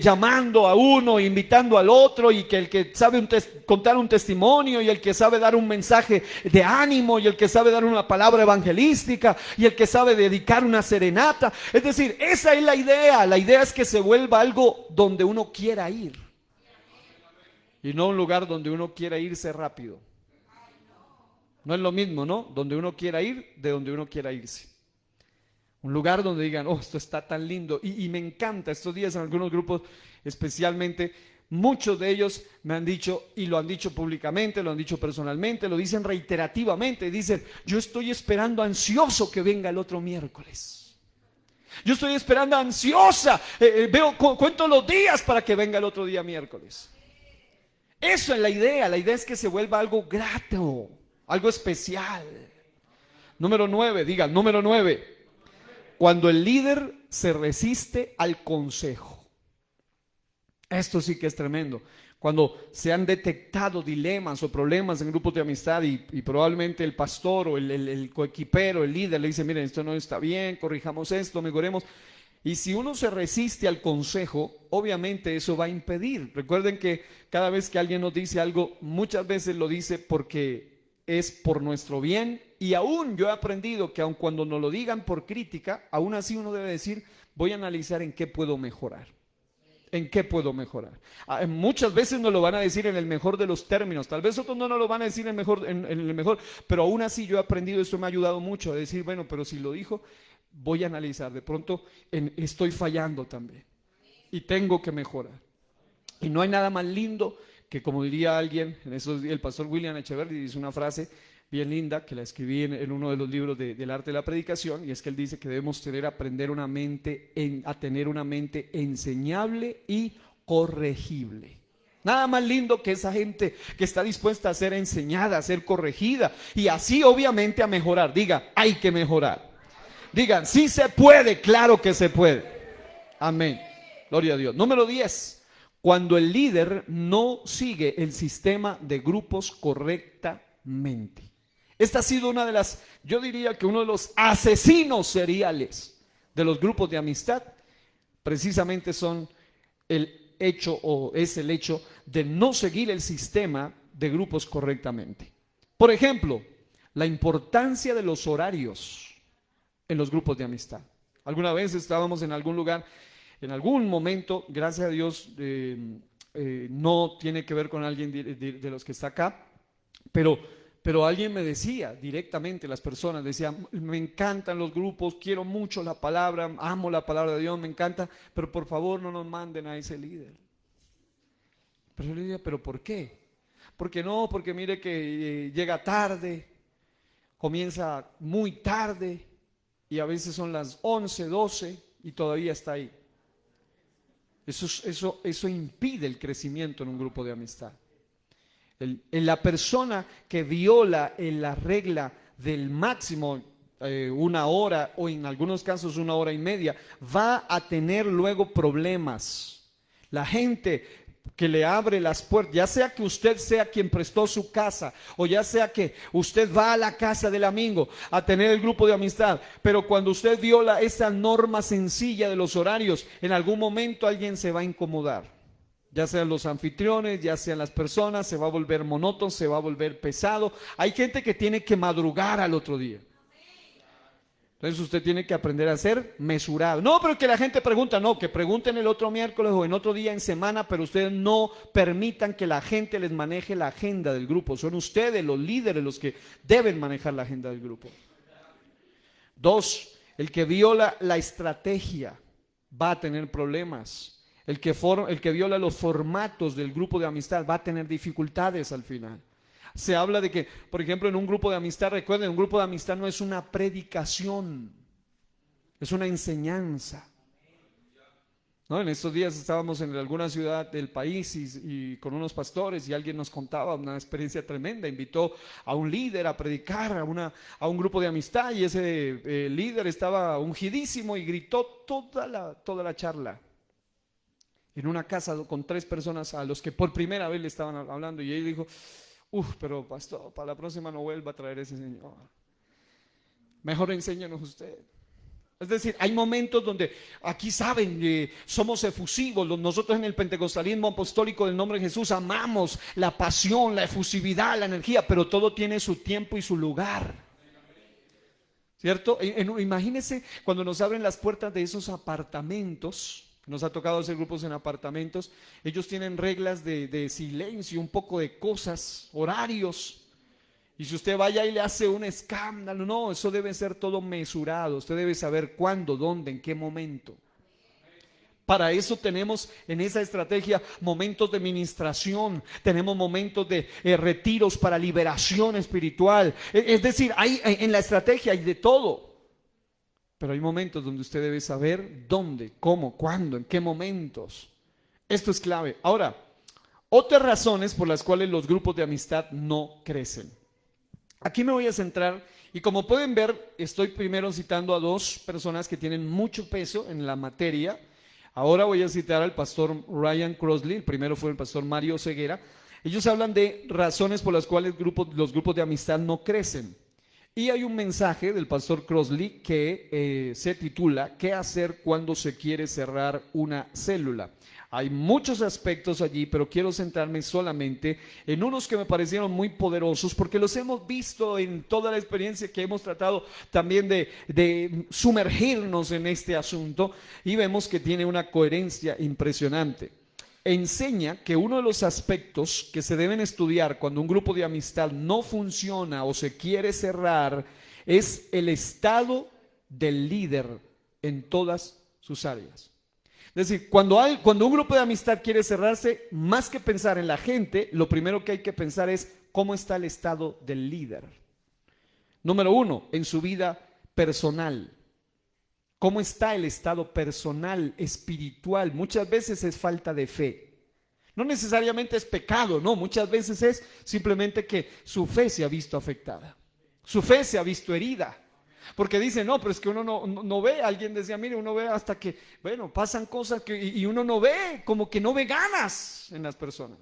Speaker 1: llamando a uno, invitando al otro, y que el que sabe contar un testimonio, y el que sabe dar un mensaje de ánimo, y el que sabe dar una palabra evangelística, y el que sabe dedicar una serenata. Es decir, esa es la idea. La idea es que se vuelva algo donde uno quiera ir, y no un lugar donde uno quiera irse rápido. No es lo mismo, ¿no? Donde uno quiera ir, de donde uno quiera irse. Un lugar donde digan: oh, esto está tan lindo. Y me encanta estos días en algunos grupos, especialmente, muchos de ellos me han dicho, y lo han dicho públicamente, lo han dicho personalmente, lo dicen reiterativamente. Dicen: yo estoy esperando ansioso que venga el otro miércoles. Yo estoy esperando ansiosa. Cuento los días para que venga el otro día miércoles. Eso es la idea. La idea es que se vuelva algo grato, algo especial. Número 9, diga, número 9. Cuando el líder se resiste al consejo. Esto sí que es tremendo. Cuando se han detectado dilemas o problemas en grupos de amistad, y probablemente el pastor o el coequipero, el líder, le dice: miren, esto no está bien, corrijamos esto, mejoremos. Y si uno se resiste al consejo, obviamente eso va a impedir. Recuerden que cada vez que alguien nos dice algo, muchas veces lo dice porque es por nuestro bien. Y aún yo he aprendido que aun cuando nos lo digan por crítica, aún así uno debe decir: voy a analizar en qué puedo mejorar. ¿En qué puedo mejorar? Muchas veces nos lo van a decir en el mejor de los términos. Tal vez otros no nos lo van a decir en el mejor. Pero aún así yo he aprendido, esto me ha ayudado mucho a decir: bueno, pero si lo dijo, voy a analizar. De pronto estoy fallando también y tengo que mejorar. Y no hay nada más lindo que, como diría alguien, en esos días el pastor William Echeverry dice una frase bien linda que la escribí en uno de los libros del arte de la predicación, y es que él dice que debemos tener una mente enseñable y corregible. Nada más lindo que esa gente que está dispuesta a ser enseñada, a ser corregida, y así obviamente a mejorar. Diga: hay que mejorar. Digan: sí se puede, claro que se puede. Amén. Gloria a Dios. Número 10. Cuando el líder no sigue el sistema de grupos correctamente. Esta ha sido una de las, yo diría que uno de los asesinos seriales de los grupos de amistad, precisamente son el hecho, o es el hecho de no seguir el sistema de grupos correctamente. Por ejemplo, la importancia de los horarios en los grupos de amistad. Alguna vez estábamos en algún lugar, en algún momento, gracias a Dios, no tiene que ver con alguien de los que está acá, pero alguien me decía directamente, las personas decían: me encantan los grupos, quiero mucho la palabra, amo la palabra de Dios, me encanta, pero por favor no nos manden a ese líder. Pero yo le decía: ¿pero por qué? Porque mire que llega tarde, comienza muy tarde, y a veces son las 11, 12 y todavía está ahí. Eso impide el crecimiento en un grupo de amistad. En la persona que viola en la regla del máximo, 1 hora o en algunos casos 1 hora y media, va a tener luego problemas. La gente que le abre las puertas, ya sea que usted sea quien prestó su casa o ya sea que usted va a la casa del amigo a tener el grupo de amistad, pero cuando usted viola esa norma sencilla de los horarios, en algún momento alguien se va a incomodar, ya sean los anfitriones, ya sean las personas, se va a volver monótono, se va a volver pesado. Hay gente que tiene que madrugar al otro día. Entonces usted tiene que aprender a ser mesurado. No, pero que la gente pregunta, no, que pregunten el otro miércoles o en otro día en semana, pero ustedes no permitan que la gente les maneje la agenda del grupo. Son ustedes los líderes los que deben manejar la agenda del grupo. 2, el que viola la estrategia va a tener problemas. El que viola los formatos del grupo de amistad va a tener dificultades al final. Se habla de que, por ejemplo, en un grupo de amistad, recuerden, un grupo de amistad no es una predicación, es una enseñanza. ¿No? En estos días estábamos en alguna ciudad del país y con unos pastores y alguien nos contaba una experiencia tremenda. Invitó a un líder a predicar a un grupo de amistad y ese líder estaba ungidísimo y gritó toda la charla. En una casa con 3 personas a los que por primera vez le estaban hablando y él dijo: pero pastor, para la próxima no vuelva a traer ese señor. Mejor enséñanos usted. Es decir, hay momentos donde aquí saben, somos efusivos. Nosotros en el pentecostalismo apostólico del nombre de Jesús amamos la pasión, la efusividad, la energía, pero todo tiene su tiempo y su lugar. ¿Cierto? Imagínense cuando nos abren las puertas de esos apartamentos. Nos ha tocado hacer grupos en apartamentos. Ellos tienen reglas de silencio, un poco de cosas, horarios. Y si usted vaya y le hace un escándalo, no, eso debe ser todo mesurado. Usted debe saber cuándo, dónde, en qué momento. Para eso tenemos en esa estrategia momentos de ministración, tenemos momentos de retiros para liberación espiritual. Es decir, en la estrategia hay de todo. Pero hay momentos donde usted debe saber dónde, cómo, cuándo, en qué momentos. Esto es clave. Ahora, otras razones por las cuales los grupos de amistad no crecen. Aquí me voy a centrar y como pueden ver, estoy primero citando a 2 personas que tienen mucho peso en la materia. Ahora voy a citar al pastor Ryan Crossley, el primero fue el pastor Mario Ceguera. Ellos hablan de razones por las cuales los grupos de amistad no crecen. Y hay un mensaje del pastor Crossley que se titula ¿Qué hacer cuando se quiere cerrar una célula? Hay muchos aspectos allí, pero quiero centrarme solamente en unos que me parecieron muy poderosos porque los hemos visto en toda la experiencia que hemos tratado también de sumergirnos en este asunto y vemos que tiene una coherencia impresionante. Enseña que uno de los aspectos que se deben estudiar cuando un grupo de amistad no funciona o se quiere cerrar es el estado del líder en todas sus áreas. Es decir, cuando un grupo de amistad quiere cerrarse, más que pensar en la gente, lo primero que hay que pensar es cómo está el estado del líder. Número 1, en su vida personal. ¿Cómo está el estado personal, espiritual? Muchas veces es falta de fe. No necesariamente es pecado, no. Muchas veces es simplemente que su fe se ha visto afectada. Su fe se ha visto herida. Porque dicen, no, pero es que uno no ve. Alguien decía, mire, uno ve hasta que, bueno, pasan cosas y uno no ve, como que no ve ganas en las personas.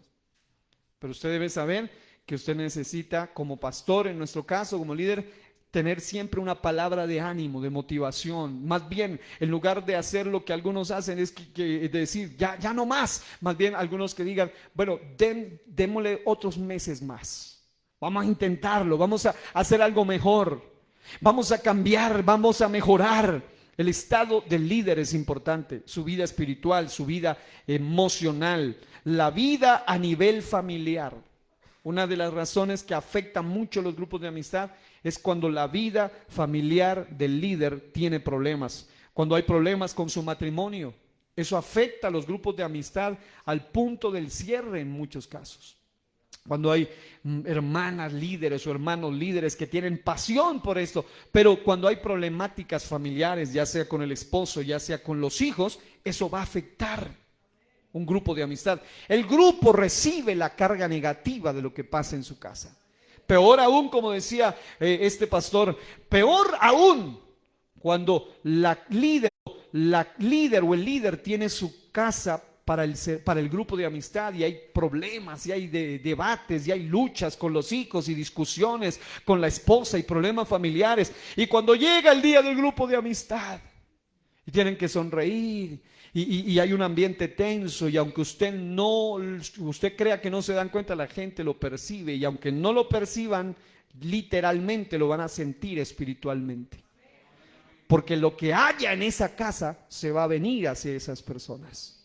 Speaker 1: Pero usted debe saber que usted necesita, como pastor, en nuestro caso, como líder, tener siempre una palabra de ánimo, de motivación. Más bien, en lugar de hacer lo que algunos hacen, es que decir, ya no más. Más bien, algunos que digan, bueno, démosle otros meses más. Vamos a intentarlo, vamos a hacer algo mejor. Vamos a cambiar, vamos a mejorar. El estado del líder es importante, su vida espiritual, su vida emocional, la vida a nivel familiar. Una de las razones que afecta mucho a los grupos de amistad es cuando la vida familiar del líder tiene problemas, cuando hay problemas con su matrimonio. Eso afecta a los grupos de amistad al punto del cierre en muchos casos. Cuando hay hermanas líderes o hermanos líderes que tienen pasión por esto, pero cuando hay problemáticas familiares, ya sea con el esposo, ya sea con los hijos, eso va a afectar. un grupo de amistad. El grupo recibe la carga negativa de lo que pasa en su casa. Peor aún, como decía este pastor, peor aún cuando la líder o el líder tiene su casa para el grupo de amistad y hay problemas, y hay debates, y hay luchas con los hijos y discusiones con la esposa y problemas familiares. Y cuando llega el día del grupo de amistad y tienen que sonreír y hay un ambiente tenso, y aunque usted crea que no se dan cuenta, la gente lo percibe, y aunque no lo perciban, literalmente lo van a sentir espiritualmente. Porque lo que haya en esa casa se va a venir hacia esas personas.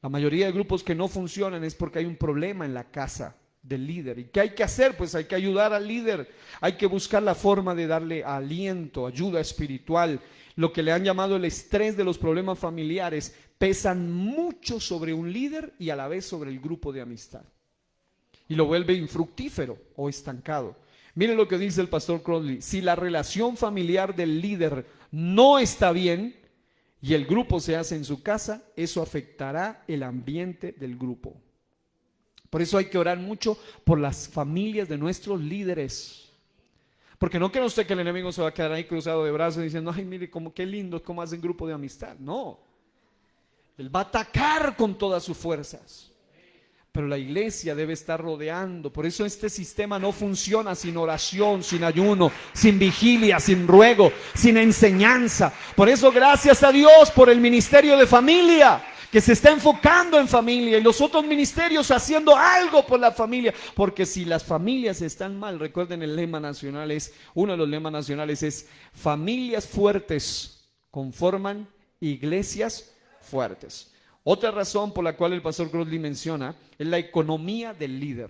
Speaker 1: La mayoría de grupos que no funcionan es porque hay un problema en la casa del líder. ¿Y qué hay que hacer? Pues hay que ayudar al líder, hay que buscar la forma de darle aliento, ayuda espiritual. Lo que le han llamado el estrés de los problemas familiares pesan mucho sobre un líder y a la vez sobre el grupo de amistad. Y lo vuelve infructífero o estancado. Miren lo que dice el pastor Crowley: si la relación familiar del líder no está bien y el grupo se hace en su casa, eso afectará el ambiente del grupo. Por eso hay que orar mucho por las familias de nuestros líderes. Porque no cree usted que el enemigo se va a quedar ahí cruzado de brazos diciendo: ay, mire, qué lindo, cómo hacen grupo de amistad. No, él va a atacar con todas sus fuerzas. Pero la iglesia debe estar rodeando. Por eso este sistema no funciona sin oración, sin ayuno, sin vigilia, sin ruego, sin enseñanza. Por eso gracias a Dios por el ministerio de familia, que se está enfocando en familia, y los otros ministerios haciendo algo por la familia. Porque si las familias están mal, recuerden, el lema nacional uno de los lemas nacionales es: familias fuertes conforman iglesias fuertes. Otra razón por la cual el pastor Crowley menciona es la economía del líder.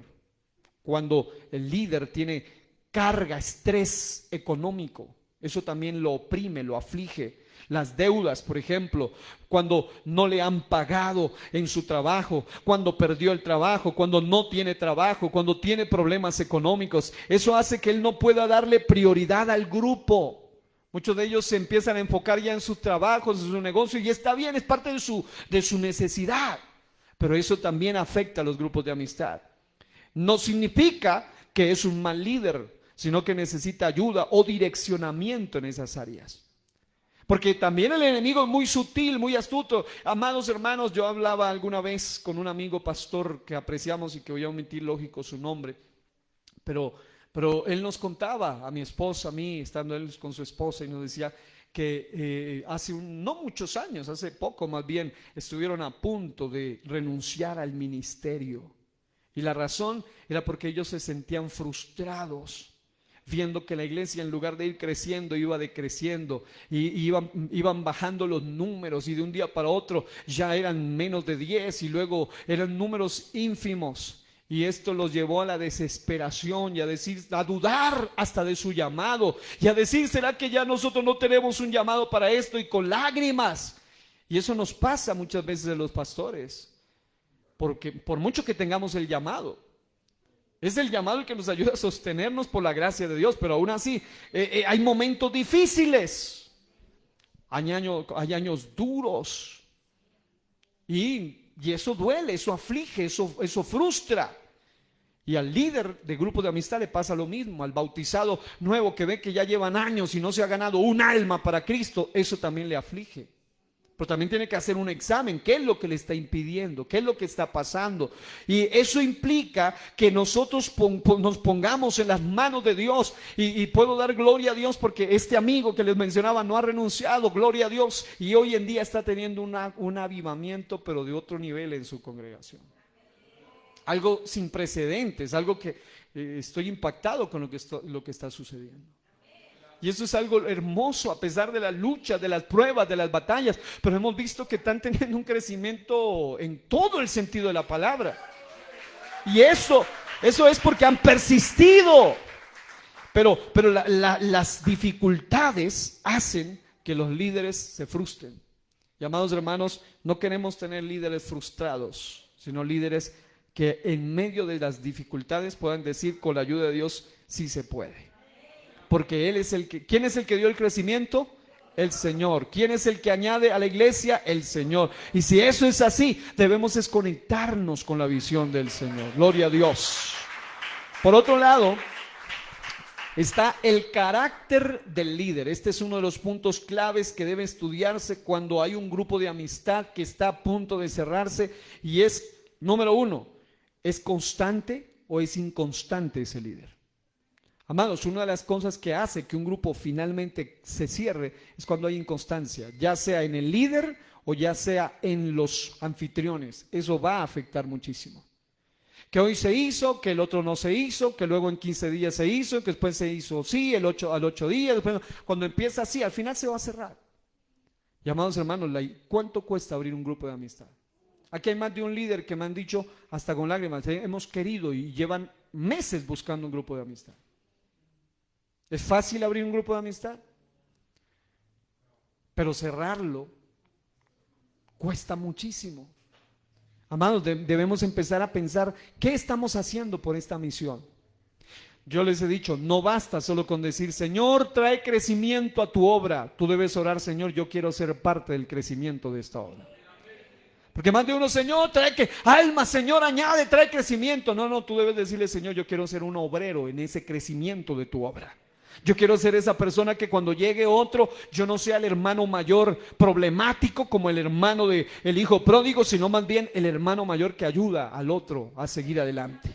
Speaker 1: Cuando el líder tiene carga, estrés económico, eso también lo oprime, lo aflige. Las deudas, por ejemplo, cuando no le han pagado en su trabajo, cuando perdió el trabajo, cuando no tiene trabajo, cuando tiene problemas económicos, eso hace que él no pueda darle prioridad al grupo. Muchos de ellos se empiezan a enfocar ya en sus trabajos, en su negocio, y está bien, es parte de su necesidad. Pero eso también afecta a los grupos de amistad. No significa que es un mal líder, sino que necesita ayuda o direccionamiento en esas áreas. Porque también el enemigo es muy sutil, muy astuto. Amados hermanos, yo hablaba alguna vez con un amigo pastor que apreciamos y que voy a omitir, lógico, su nombre, pero él nos contaba, a mi esposa, a mí, estando él con su esposa, y nos decía que no muchos años, hace poco más bien, estuvieron a punto de renunciar al ministerio. Y la razón era porque ellos se sentían frustrados, viendo que la iglesia, en lugar de ir creciendo, iba decreciendo, y iban bajando los números, y de un día para otro ya eran menos de 10 y luego eran números ínfimos. Y esto los llevó a la desesperación y a dudar hasta de su llamado, y a decir: ¿será que ya nosotros no tenemos un llamado para esto? Y con lágrimas. Y eso nos pasa muchas veces a los pastores, porque por mucho que tengamos el llamado, es el llamado el que nos ayuda a sostenernos por la gracia de Dios, pero aún así hay momentos difíciles, hay años duros, y eso duele, eso aflige, eso frustra. Y al líder de grupo de amistad le pasa lo mismo. Al bautizado nuevo que ve que ya llevan años y no se ha ganado un alma para Cristo, eso también le aflige. Pero también tiene que hacer un examen. ¿Qué es lo que le está impidiendo? ¿Qué es lo que está pasando? Y eso implica que nosotros nos pongamos en las manos de Dios. Y puedo dar gloria a Dios porque este amigo que les mencionaba no ha renunciado, gloria a Dios. Y hoy en día está teniendo un avivamiento, pero de otro nivel en su congregación. Algo sin precedentes, algo que estoy impactado con lo que está sucediendo. Y eso es algo hermoso a pesar de la lucha, de las pruebas, de las batallas. Pero hemos visto que están teniendo un crecimiento en todo el sentido de la palabra. Y eso es porque han persistido. Pero las dificultades hacen que los líderes se frustren. Y amados hermanos, no queremos tener líderes frustrados, sino líderes que en medio de las dificultades puedan decir: con la ayuda de Dios sí se puede. Porque Él es ¿quién es el que dio el crecimiento? El Señor. ¿Quién es el que añade a la iglesia? El Señor. Y si eso es así, debemos desconectarnos con la visión del Señor. Gloria a Dios. Por otro lado, está el carácter del líder. Este es uno de los puntos claves que debe estudiarse cuando hay un grupo de amistad que está a punto de cerrarse, y es, número uno, ¿es constante o es inconstante ese líder? Amados, una de las cosas que hace que un grupo finalmente se cierre es cuando hay inconstancia, ya sea en el líder o ya sea en los anfitriones. Eso va a afectar muchísimo. Que hoy se hizo, que el otro no se hizo, que luego en 15 días se hizo, que después se hizo sí, al 8 días, después no. Cuando empieza así, al final se va a cerrar. Y amados hermanos, ¿cuánto cuesta abrir un grupo de amistad? Aquí hay más de un líder que me han dicho, hasta con lágrimas, hemos querido, y llevan meses buscando un grupo de amistad. ¿Es fácil abrir un grupo de amistad? Pero cerrarlo cuesta muchísimo. Amados, debemos empezar a pensar, ¿qué estamos haciendo por esta misión? Yo les he dicho, no basta solo con decir, Señor, trae crecimiento a tu obra. Tú debes orar, Señor, yo quiero ser parte del crecimiento de esta obra. Porque más de uno, Señor, trae alma, Señor, añade, trae crecimiento. No, tú debes decirle, Señor, yo quiero ser un obrero en ese crecimiento de tu obra. Yo quiero ser esa persona que cuando llegue otro, yo no sea el hermano mayor problemático como el hermano del hijo pródigo, sino más bien el hermano mayor que ayuda al otro a seguir adelante.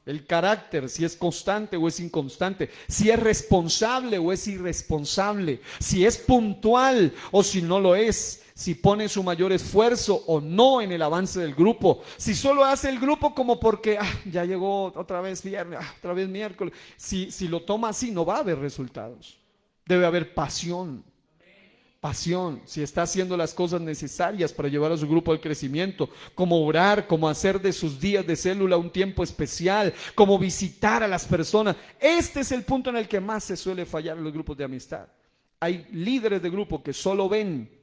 Speaker 1: El carácter, si es constante o es inconstante, si es responsable o es irresponsable, si es puntual o si no lo es, si pone su mayor esfuerzo o no en el avance del grupo, si solo hace el grupo como porque ya llegó otra vez viernes, otra vez miércoles. Si lo toma así, no va a haber resultados. Debe haber pasión. Si está haciendo las cosas necesarias para llevar a su grupo al crecimiento, como orar, como hacer de sus días de célula un tiempo especial, como visitar a las personas. Este es el punto en el que más se suele fallar en los grupos de amistad. Hay líderes de grupo que solo ven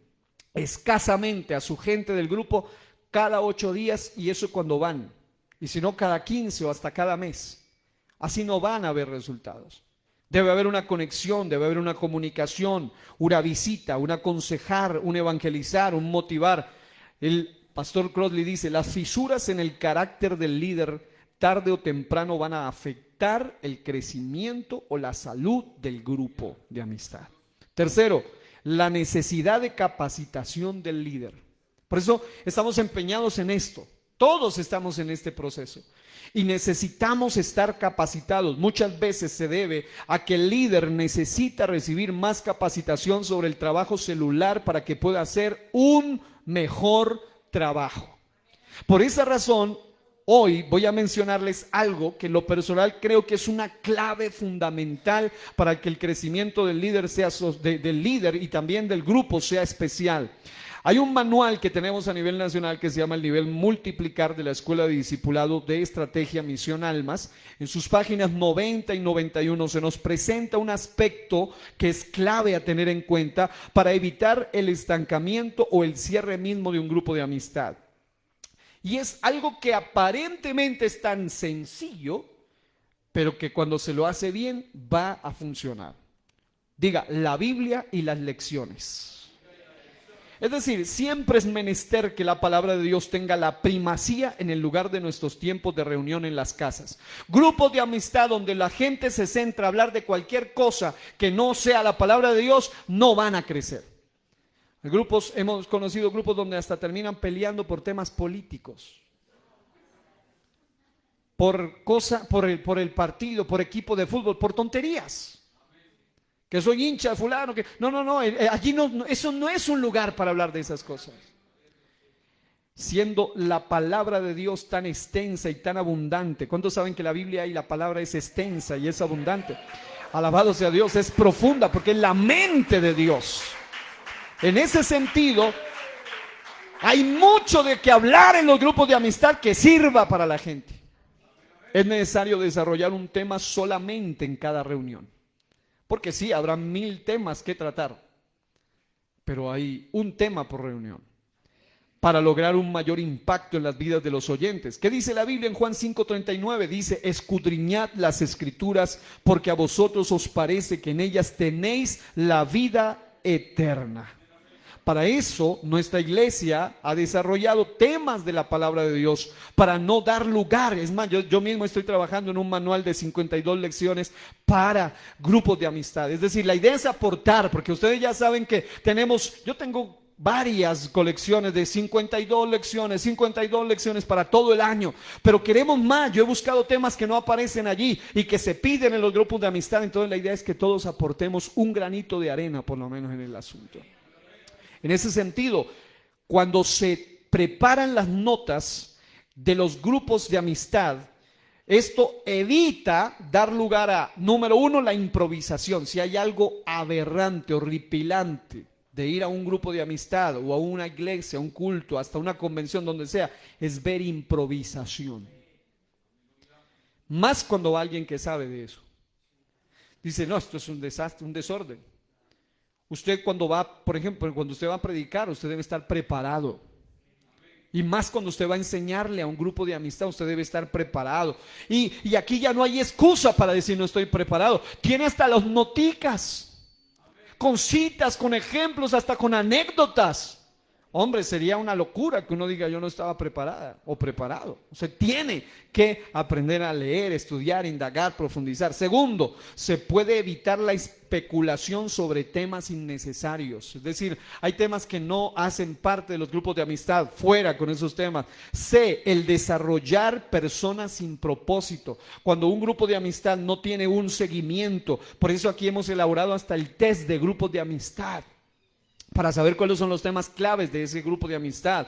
Speaker 1: escasamente a su gente del grupo cada 8 días, y eso cuando van, y si no cada 15 o hasta cada mes. Así no van a haber resultados. Debe haber una conexión, debe haber una comunicación, una visita, un aconsejar, un evangelizar, un motivar. El pastor Crossley dice, las fisuras en el carácter del líder tarde o temprano van a afectar el crecimiento o la salud del grupo de amistad. Tercero, la necesidad de capacitación del líder. Por eso estamos empeñados en esto. Todos estamos en este proceso y necesitamos estar capacitados. Muchas veces se debe a que el líder necesita recibir más capacitación sobre el trabajo celular para que pueda hacer un mejor trabajo. Por esa razón, hoy voy a mencionarles algo que en lo personal creo que es una clave fundamental para que el crecimiento del líder del líder y también del grupo sea especial. Hay un manual que tenemos a nivel nacional que se llama el nivel multiplicar de la Escuela de Discipulado de Estrategia Misión Almas. En sus páginas 90 y 91 se nos presenta un aspecto que es clave a tener en cuenta para evitar el estancamiento o el cierre mismo de un grupo de amistad. Y es algo que aparentemente es tan sencillo, pero que cuando se lo hace bien va a funcionar. Diga, la Biblia y las lecciones. Es decir, siempre es menester que la palabra de Dios tenga la primacía en el lugar de nuestros tiempos de reunión en las casas. Grupos de amistad donde la gente se centra a hablar de cualquier cosa que no sea la palabra de Dios, no van a crecer. Hemos conocido grupos donde hasta terminan peleando por temas políticos, por el partido, por equipo de fútbol, por tonterías. Que soy hincha de fulano, que no, allí no, eso no es un lugar para hablar de esas cosas. Siendo la palabra de Dios tan extensa y tan abundante. ¿Cuántos saben que la Biblia y la palabra es extensa y es abundante? Alabado sea Dios, es profunda porque es la mente de Dios. En ese sentido, hay mucho de qué hablar en los grupos de amistad que sirva para la gente. Es necesario desarrollar un tema solamente en cada reunión. Porque sí, habrá 1000 temas que tratar, pero hay un tema por reunión. para lograr un mayor impacto en las vidas de los oyentes. ¿Qué dice la Biblia en Juan 5:39? Dice: escudriñad las escrituras, porque a vosotros os parece que en ellas tenéis la vida eterna. Para eso nuestra iglesia ha desarrollado temas de la palabra de Dios, para no dar lugar. Es más, yo mismo estoy trabajando en un manual de 52 lecciones para grupos de amistad. Es decir, la idea es aportar, porque ustedes ya saben que yo tengo varias colecciones de 52 lecciones para todo el año, pero queremos más. Yo he buscado temas que no aparecen allí y que se piden en los grupos de amistad. Entonces la idea es que todos aportemos un granito de arena, por lo menos, en el asunto. En ese sentido, cuando se preparan las notas de los grupos de amistad, esto evita dar lugar a, número uno, la improvisación. Si hay algo aberrante, horripilante de ir a un grupo de amistad o a una iglesia, a un culto, hasta una convención, donde sea, es ver improvisación. Más cuando va alguien que sabe de eso. Dice: no, esto es un desastre, un desorden. Usted cuando va, por ejemplo, cuando usted va a predicar, usted debe estar preparado. Y más cuando usted va a enseñarle a un grupo de amistad, usted debe estar preparado. Y aquí ya no hay excusa para decir no estoy preparado. Tiene hasta las noticas, con citas, con ejemplos, hasta con anécdotas. Hombre, sería una locura que uno diga yo no estaba preparada o preparado. Usted tiene que aprender a leer, estudiar, indagar, profundizar. Segundo, se puede evitar la especulación sobre temas innecesarios. Es decir, hay temas que no hacen parte de los grupos de amistad. Fuera con esos temas. C, el desarrollar personas sin propósito. Cuando un grupo de amistad no tiene un seguimiento. Por eso aquí hemos elaborado hasta el test de grupos de amistad, para saber cuáles son los temas claves de ese grupo de amistad.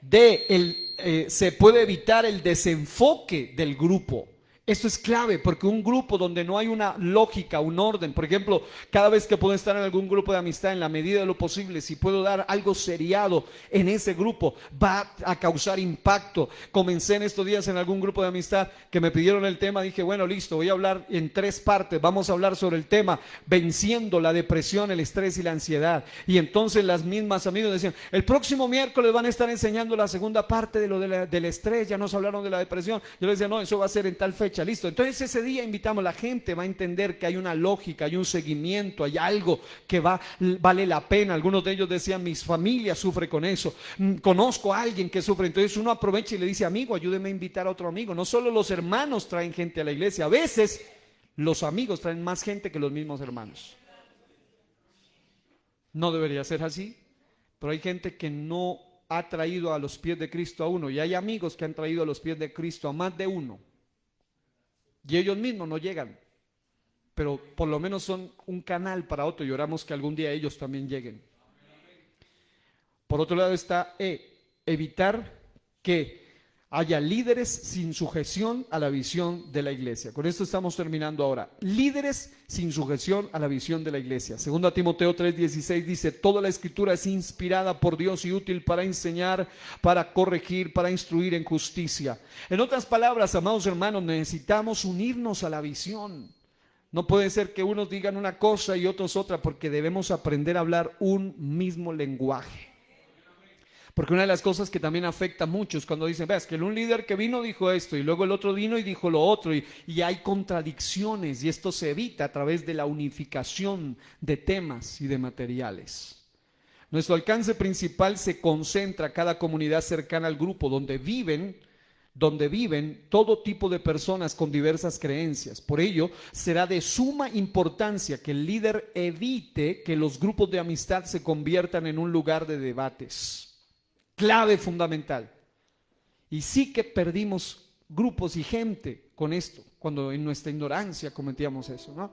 Speaker 1: Se puede evitar el desenfoque del grupo. Esto es clave, porque un grupo donde no hay una lógica, un orden, por ejemplo, cada vez que puedo estar en algún grupo de amistad, en la medida de lo posible, si puedo dar algo seriado en ese grupo, va a causar impacto. Comencé en estos días en algún grupo de amistad que me pidieron el tema, dije, bueno, listo, voy a hablar en 3 partes, vamos a hablar sobre el tema venciendo la depresión, el estrés y la ansiedad. Y entonces las mismas amigas decían, el próximo miércoles van a estar enseñando la segunda parte de lo del estrés, ya nos hablaron de la depresión. Yo les decía, no, eso va a ser en tal fecha. Listo, entonces ese día invitamos, la gente va a entender que hay una lógica, hay un seguimiento, hay algo que vale la pena. Algunos de ellos decían, mi familia sufre con eso, conozco a alguien que sufre. Entonces uno aprovecha y le dice, amigo, ayúdeme a invitar a otro amigo. No solo los hermanos traen gente a la iglesia, a veces los amigos traen más gente que los mismos hermanos. No debería ser así, pero hay gente que no ha traído a los pies de Cristo a uno, y hay amigos que han traído a los pies de Cristo a más de uno. Y ellos mismos no llegan, pero por lo menos son un canal para otro, y oramos que algún día ellos también lleguen. Por otro lado está evitar que haya líderes sin sujeción a la visión de la iglesia. Con esto estamos terminando ahora. Líderes sin sujeción a la visión de la iglesia. Segundo Timoteo 3:16 dice, toda la escritura es inspirada por Dios y útil para enseñar, para corregir, para instruir en justicia. En otras palabras, amados hermanos, necesitamos unirnos a la visión. No puede ser que unos digan una cosa y otros otra, porque debemos aprender a hablar un mismo lenguaje. Porque una de las cosas que también afecta a muchos cuando dicen, veas que un líder que vino dijo esto y luego el otro vino y dijo lo otro, y hay contradicciones, y esto se evita a través de la unificación de temas y de materiales. Nuestro alcance principal se concentra en cada comunidad cercana al grupo donde viven todo tipo de personas con diversas creencias. Por ello, será de suma importancia que el líder evite que los grupos de amistad se conviertan en un lugar de debates. Clave fundamental. Y sí que perdimos grupos y gente con esto, cuando en nuestra ignorancia cometíamos eso, ¿no?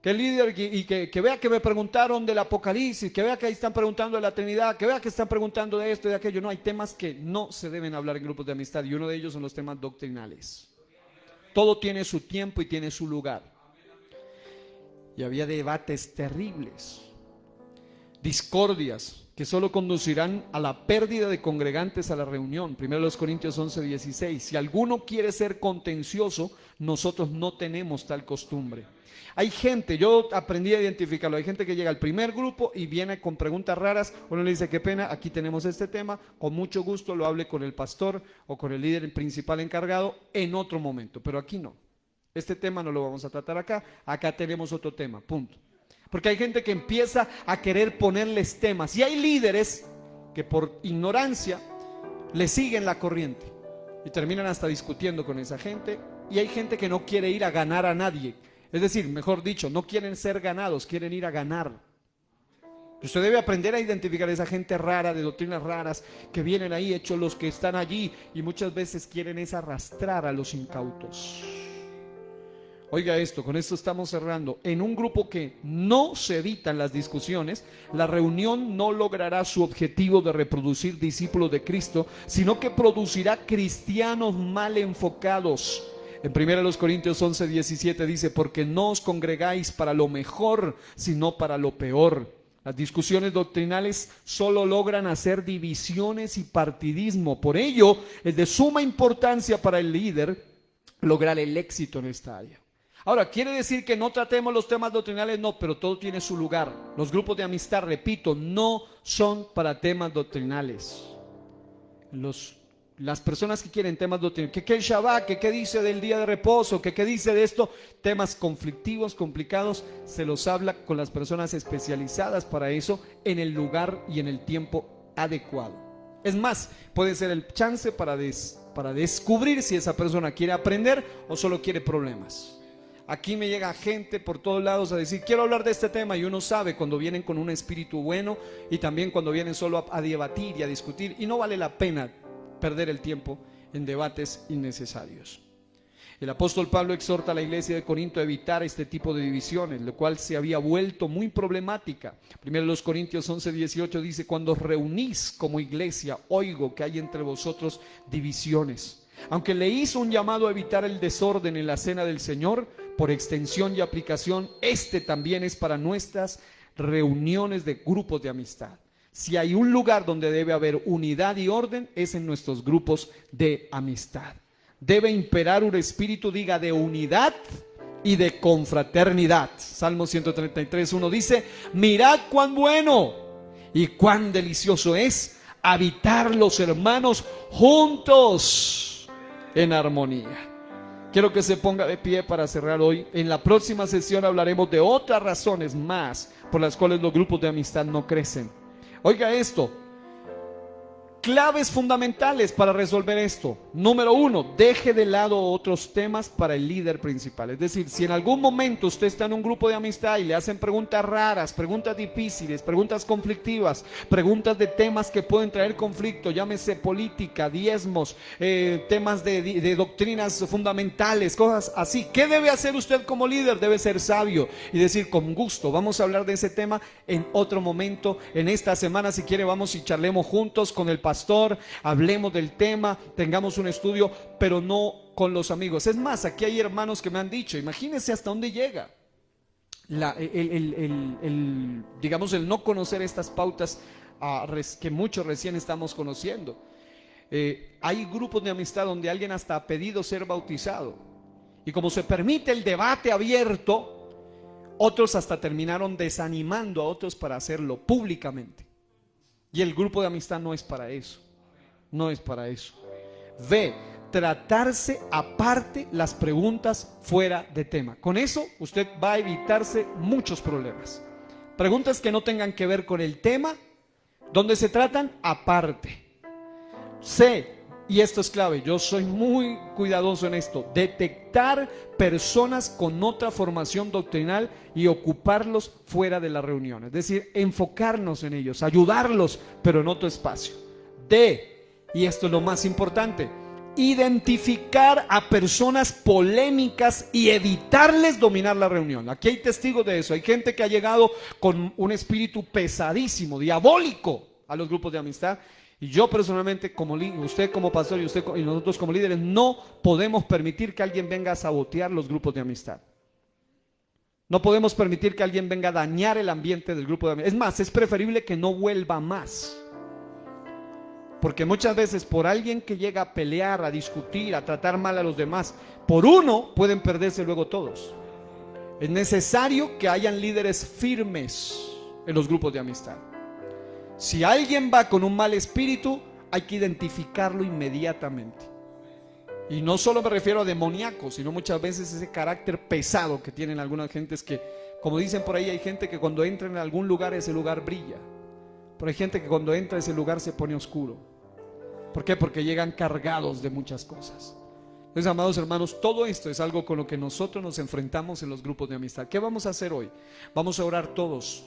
Speaker 1: Que el líder que vea que me preguntaron del Apocalipsis, que vea que ahí están preguntando de la Trinidad, que vea que están preguntando de esto y de aquello. No, hay temas que no se deben hablar en grupos de amistad, y uno de ellos son los temas doctrinales. Todo tiene su tiempo y tiene su lugar. Y había debates terribles, discordias. que solo conducirán a la pérdida de congregantes a la reunión. 1 Corintios 11:16. Si alguno quiere ser contencioso, nosotros no tenemos tal costumbre. Hay gente, yo aprendí a identificarlo, hay gente que llega al primer grupo y viene con preguntas raras, uno le dice, qué pena, aquí tenemos este tema, con mucho gusto lo hable con el pastor o con el líder principal encargado en otro momento, pero aquí no. Este tema no lo vamos a tratar acá, acá tenemos otro tema, punto. Porque hay gente que empieza a querer ponerles temas y hay líderes que por ignorancia le siguen la corriente y terminan hasta discutiendo con esa gente, y hay gente que no quiere ir a ganar a nadie. Es decir, mejor dicho, no quieren ser ganados, quieren ir a ganar. Usted debe aprender a identificar a esa gente rara, de doctrinas raras, que vienen ahí, hechos los que están allí, y muchas veces quieren es arrastrar a los incautos. Oiga esto, con esto estamos cerrando. En un grupo que no se evitan las discusiones, la reunión no logrará su objetivo de reproducir discípulos de Cristo, sino que producirá cristianos mal enfocados. En 1 Corintios 11:17 dice, porque no os congregáis para lo mejor, sino para lo peor. Las discusiones doctrinales solo logran hacer divisiones y partidismo. Por ello, es de suma importancia para el líder lograr el éxito en esta área. Ahora, ¿quiere decir que no tratemos los temas doctrinales? No, pero todo tiene su lugar. Los grupos de amistad, repito, no son para temas doctrinales. Las personas que quieren temas doctrinales, que el Shabbat, que dice del día de reposo, que dice de esto, temas conflictivos, complicados, se los habla con las personas especializadas para eso, en el lugar y en el tiempo adecuado. Es más, puede ser el chance para descubrir si esa persona quiere aprender o solo quiere problemas. Aquí me llega gente por todos lados a decir, quiero hablar de este tema, y uno sabe cuando vienen con un espíritu bueno y también cuando vienen solo a debatir y a discutir, y no vale la pena perder el tiempo en debates innecesarios. El apóstol Pablo exhorta a la iglesia de Corinto a evitar este tipo de divisiones, lo cual se había vuelto muy problemática. 1 Corintios 11:18 dice, cuando os reunís como iglesia, oigo que hay entre vosotros divisiones. Aunque le hizo un llamado a evitar el desorden en la cena del Señor, por extensión y aplicación, este también es para nuestras reuniones de grupos de amistad. Si hay un lugar donde debe haber unidad y orden, es en nuestros grupos de amistad. Debe imperar un espíritu, diga, de unidad y de confraternidad. Salmo 133:1 dice, mirad cuán bueno y cuán delicioso es habitar los hermanos juntos en armonía. Quiero que se ponga de pie para cerrar hoy. En la próxima sesión hablaremos de otras razones más por las cuales los grupos de amistad no crecen. Oiga esto, claves fundamentales para resolver esto. Número 1, deje de lado otros temas para el líder principal. Es decir, si en algún momento usted está en un grupo de amistad y le hacen preguntas raras, preguntas difíciles, preguntas conflictivas, preguntas de temas que pueden traer conflicto, llámese política, diezmos, temas de doctrinas fundamentales, cosas así, ¿qué debe hacer usted como líder? Debe ser sabio y decir, con gusto, vamos a hablar de ese tema en otro momento, en esta semana, si quiere vamos y charlemos juntos con el pastor, hablemos del tema, tengamos un estudio, pero no con los amigos. Es más, aquí hay hermanos que me han dicho, imagínense hasta dónde llega digamos, el no conocer estas pautas que muchos recién estamos conociendo. Hay grupos de amistad donde alguien hasta ha pedido ser bautizado, y como se permite el debate abierto, otros hasta terminaron desanimando a otros para hacerlo públicamente. Y el grupo de amistad no es para eso. No es para eso. Tratarse aparte las preguntas fuera de tema. Con eso usted va a evitarse muchos problemas. Preguntas que no tengan que ver con el tema, donde se tratan aparte. Y esto es clave, yo soy muy cuidadoso en esto, detectar personas con otra formación doctrinal y ocuparlos fuera de la reunión. Es decir, enfocarnos en ellos, ayudarlos, pero en otro espacio. Y esto es lo más importante, identificar a personas polémicas y evitarles dominar la reunión. Aquí hay testigos de eso. Hay gente que ha llegado con un espíritu pesadísimo, diabólico, a los grupos de amistad. Y yo personalmente, usted como pastor y nosotros como líderes, no podemos permitir que alguien venga a sabotear los grupos de amistad. No podemos permitir que alguien venga a dañar el ambiente del grupo de amistad. Es más, es preferible que no vuelva más. Porque muchas veces por alguien que llega a pelear, a discutir, a tratar mal a los demás, por uno pueden perderse luego todos. Es necesario que hayan líderes firmes en los grupos de amistad. Si alguien va con un mal espíritu, hay que identificarlo inmediatamente. Y no solo me refiero a demoníacos, sino muchas veces ese carácter pesado que tienen algunas gentes que, como dicen por ahí, hay gente que cuando entra en algún lugar, ese lugar brilla. Pero hay gente que cuando entra a ese lugar se pone oscuro. ¿Por qué? Porque llegan cargados de muchas cosas. Entonces, amados hermanos, todo esto es algo con lo que nosotros nos enfrentamos en los grupos de amistad. ¿Qué vamos a hacer hoy? Vamos a orar todos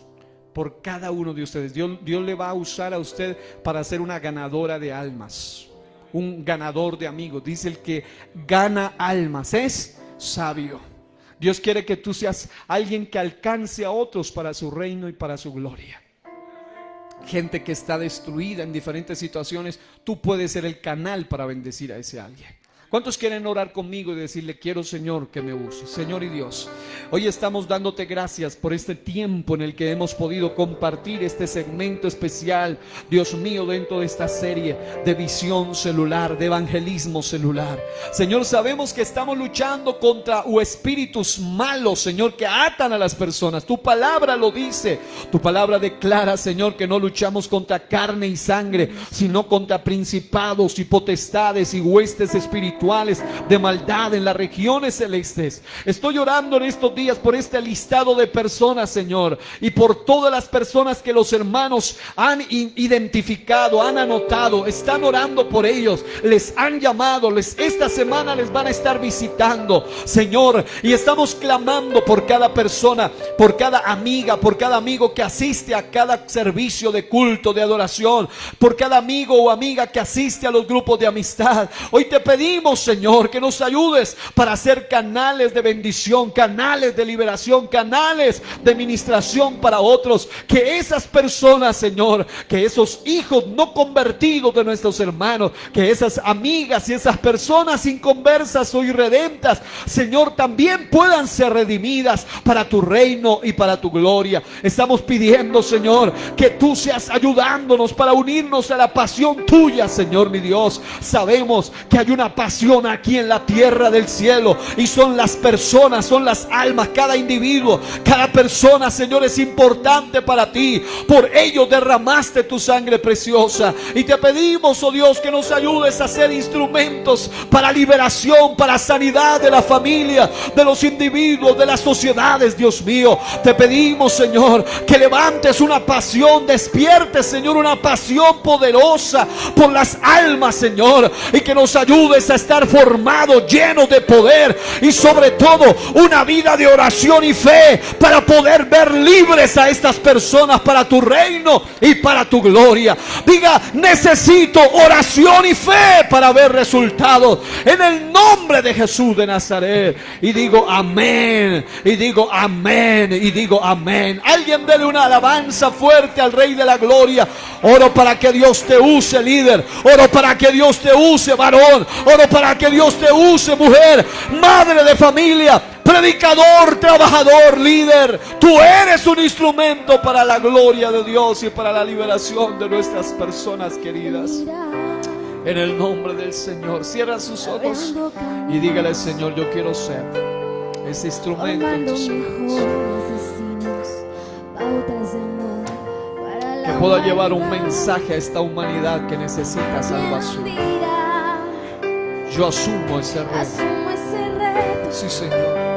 Speaker 1: por cada uno de ustedes. Dios le va a usar a usted para ser una ganadora de almas, un ganador de amigos. Dice: el que gana almas es sabio. Dios quiere que tú seas alguien que alcance a otros para su reino y para su gloria. Gente que está destruida en diferentes situaciones, tú puedes ser el canal para bendecir a ese alguien. ¿Cuántos quieren orar conmigo y decirle: quiero, Señor, que me use? Señor y Dios, hoy estamos dándote gracias por este tiempo en el que hemos podido compartir este segmento especial, Dios mío, dentro de esta serie de visión celular, de evangelismo celular. Señor, sabemos que estamos luchando contra espíritus malos, Señor, que atan a las personas. Tu palabra lo dice. Tu palabra declara, Señor, que no luchamos contra carne y sangre, sino contra principados y potestades y huestes espirituales de maldad en las regiones celestes. Estoy orando en estos días por este listado de personas, Señor, y por todas las personas que los hermanos han identificado, han anotado. Están orando por ellos, les han llamado, esta semana les van a estar visitando, Señor, y estamos clamando por cada persona, por cada amiga, por cada amigo que asiste a cada servicio de culto, de adoración, por cada amigo o amiga que asiste a los grupos de amistad. Hoy te pedimos, Señor, que nos ayudes para ser canales de bendición, canales de liberación, canales de ministración para otros. Que esas personas, Señor, que esos hijos no convertidos de nuestros hermanos, que esas amigas y esas personas inconversas o irredentas, Señor, también puedan ser redimidas para tu reino y para tu gloria. Estamos pidiendo, Señor, que tú seas ayudándonos para unirnos a la pasión tuya, Señor mi Dios. Sabemos que hay una pasión aquí en la tierra del cielo, y son las personas, son las almas. Cada individuo, cada persona, Señor, es importante para ti. Por ello derramaste tu sangre preciosa, y te pedimos, oh Dios, que nos ayudes a ser instrumentos para liberación, para sanidad de la familia, de los individuos, de las sociedades. Dios mío, te pedimos, Señor, que levantes una pasión, despiertes, Señor, una pasión poderosa por las almas, Señor, y que nos ayudes a estar formados, llenos de poder, y sobre todo una vida de oración y fe para poder ver libres a estas personas para tu reino y para tu gloria. Diga: necesito oración y fe para ver resultados, en el nombre de Jesús de Nazaret. Y digo amén, y digo amén, y digo amén. Alguien dele una alabanza fuerte al Rey de la Gloria. Oro para que Dios te use, líder. Oro para que Dios te use, varón. Oro para que Dios te use, mujer, madre de familia, predicador, trabajador, líder. Tú eres un instrumento para la gloria de Dios y para la liberación de nuestras personas queridas. En el nombre del Señor, cierra sus ojos y dígale: Señor, yo quiero ser ese instrumento en tus manos, que pueda llevar un mensaje a esta humanidad que necesita salvación. Yo asumo ese reto. Sí, Señor.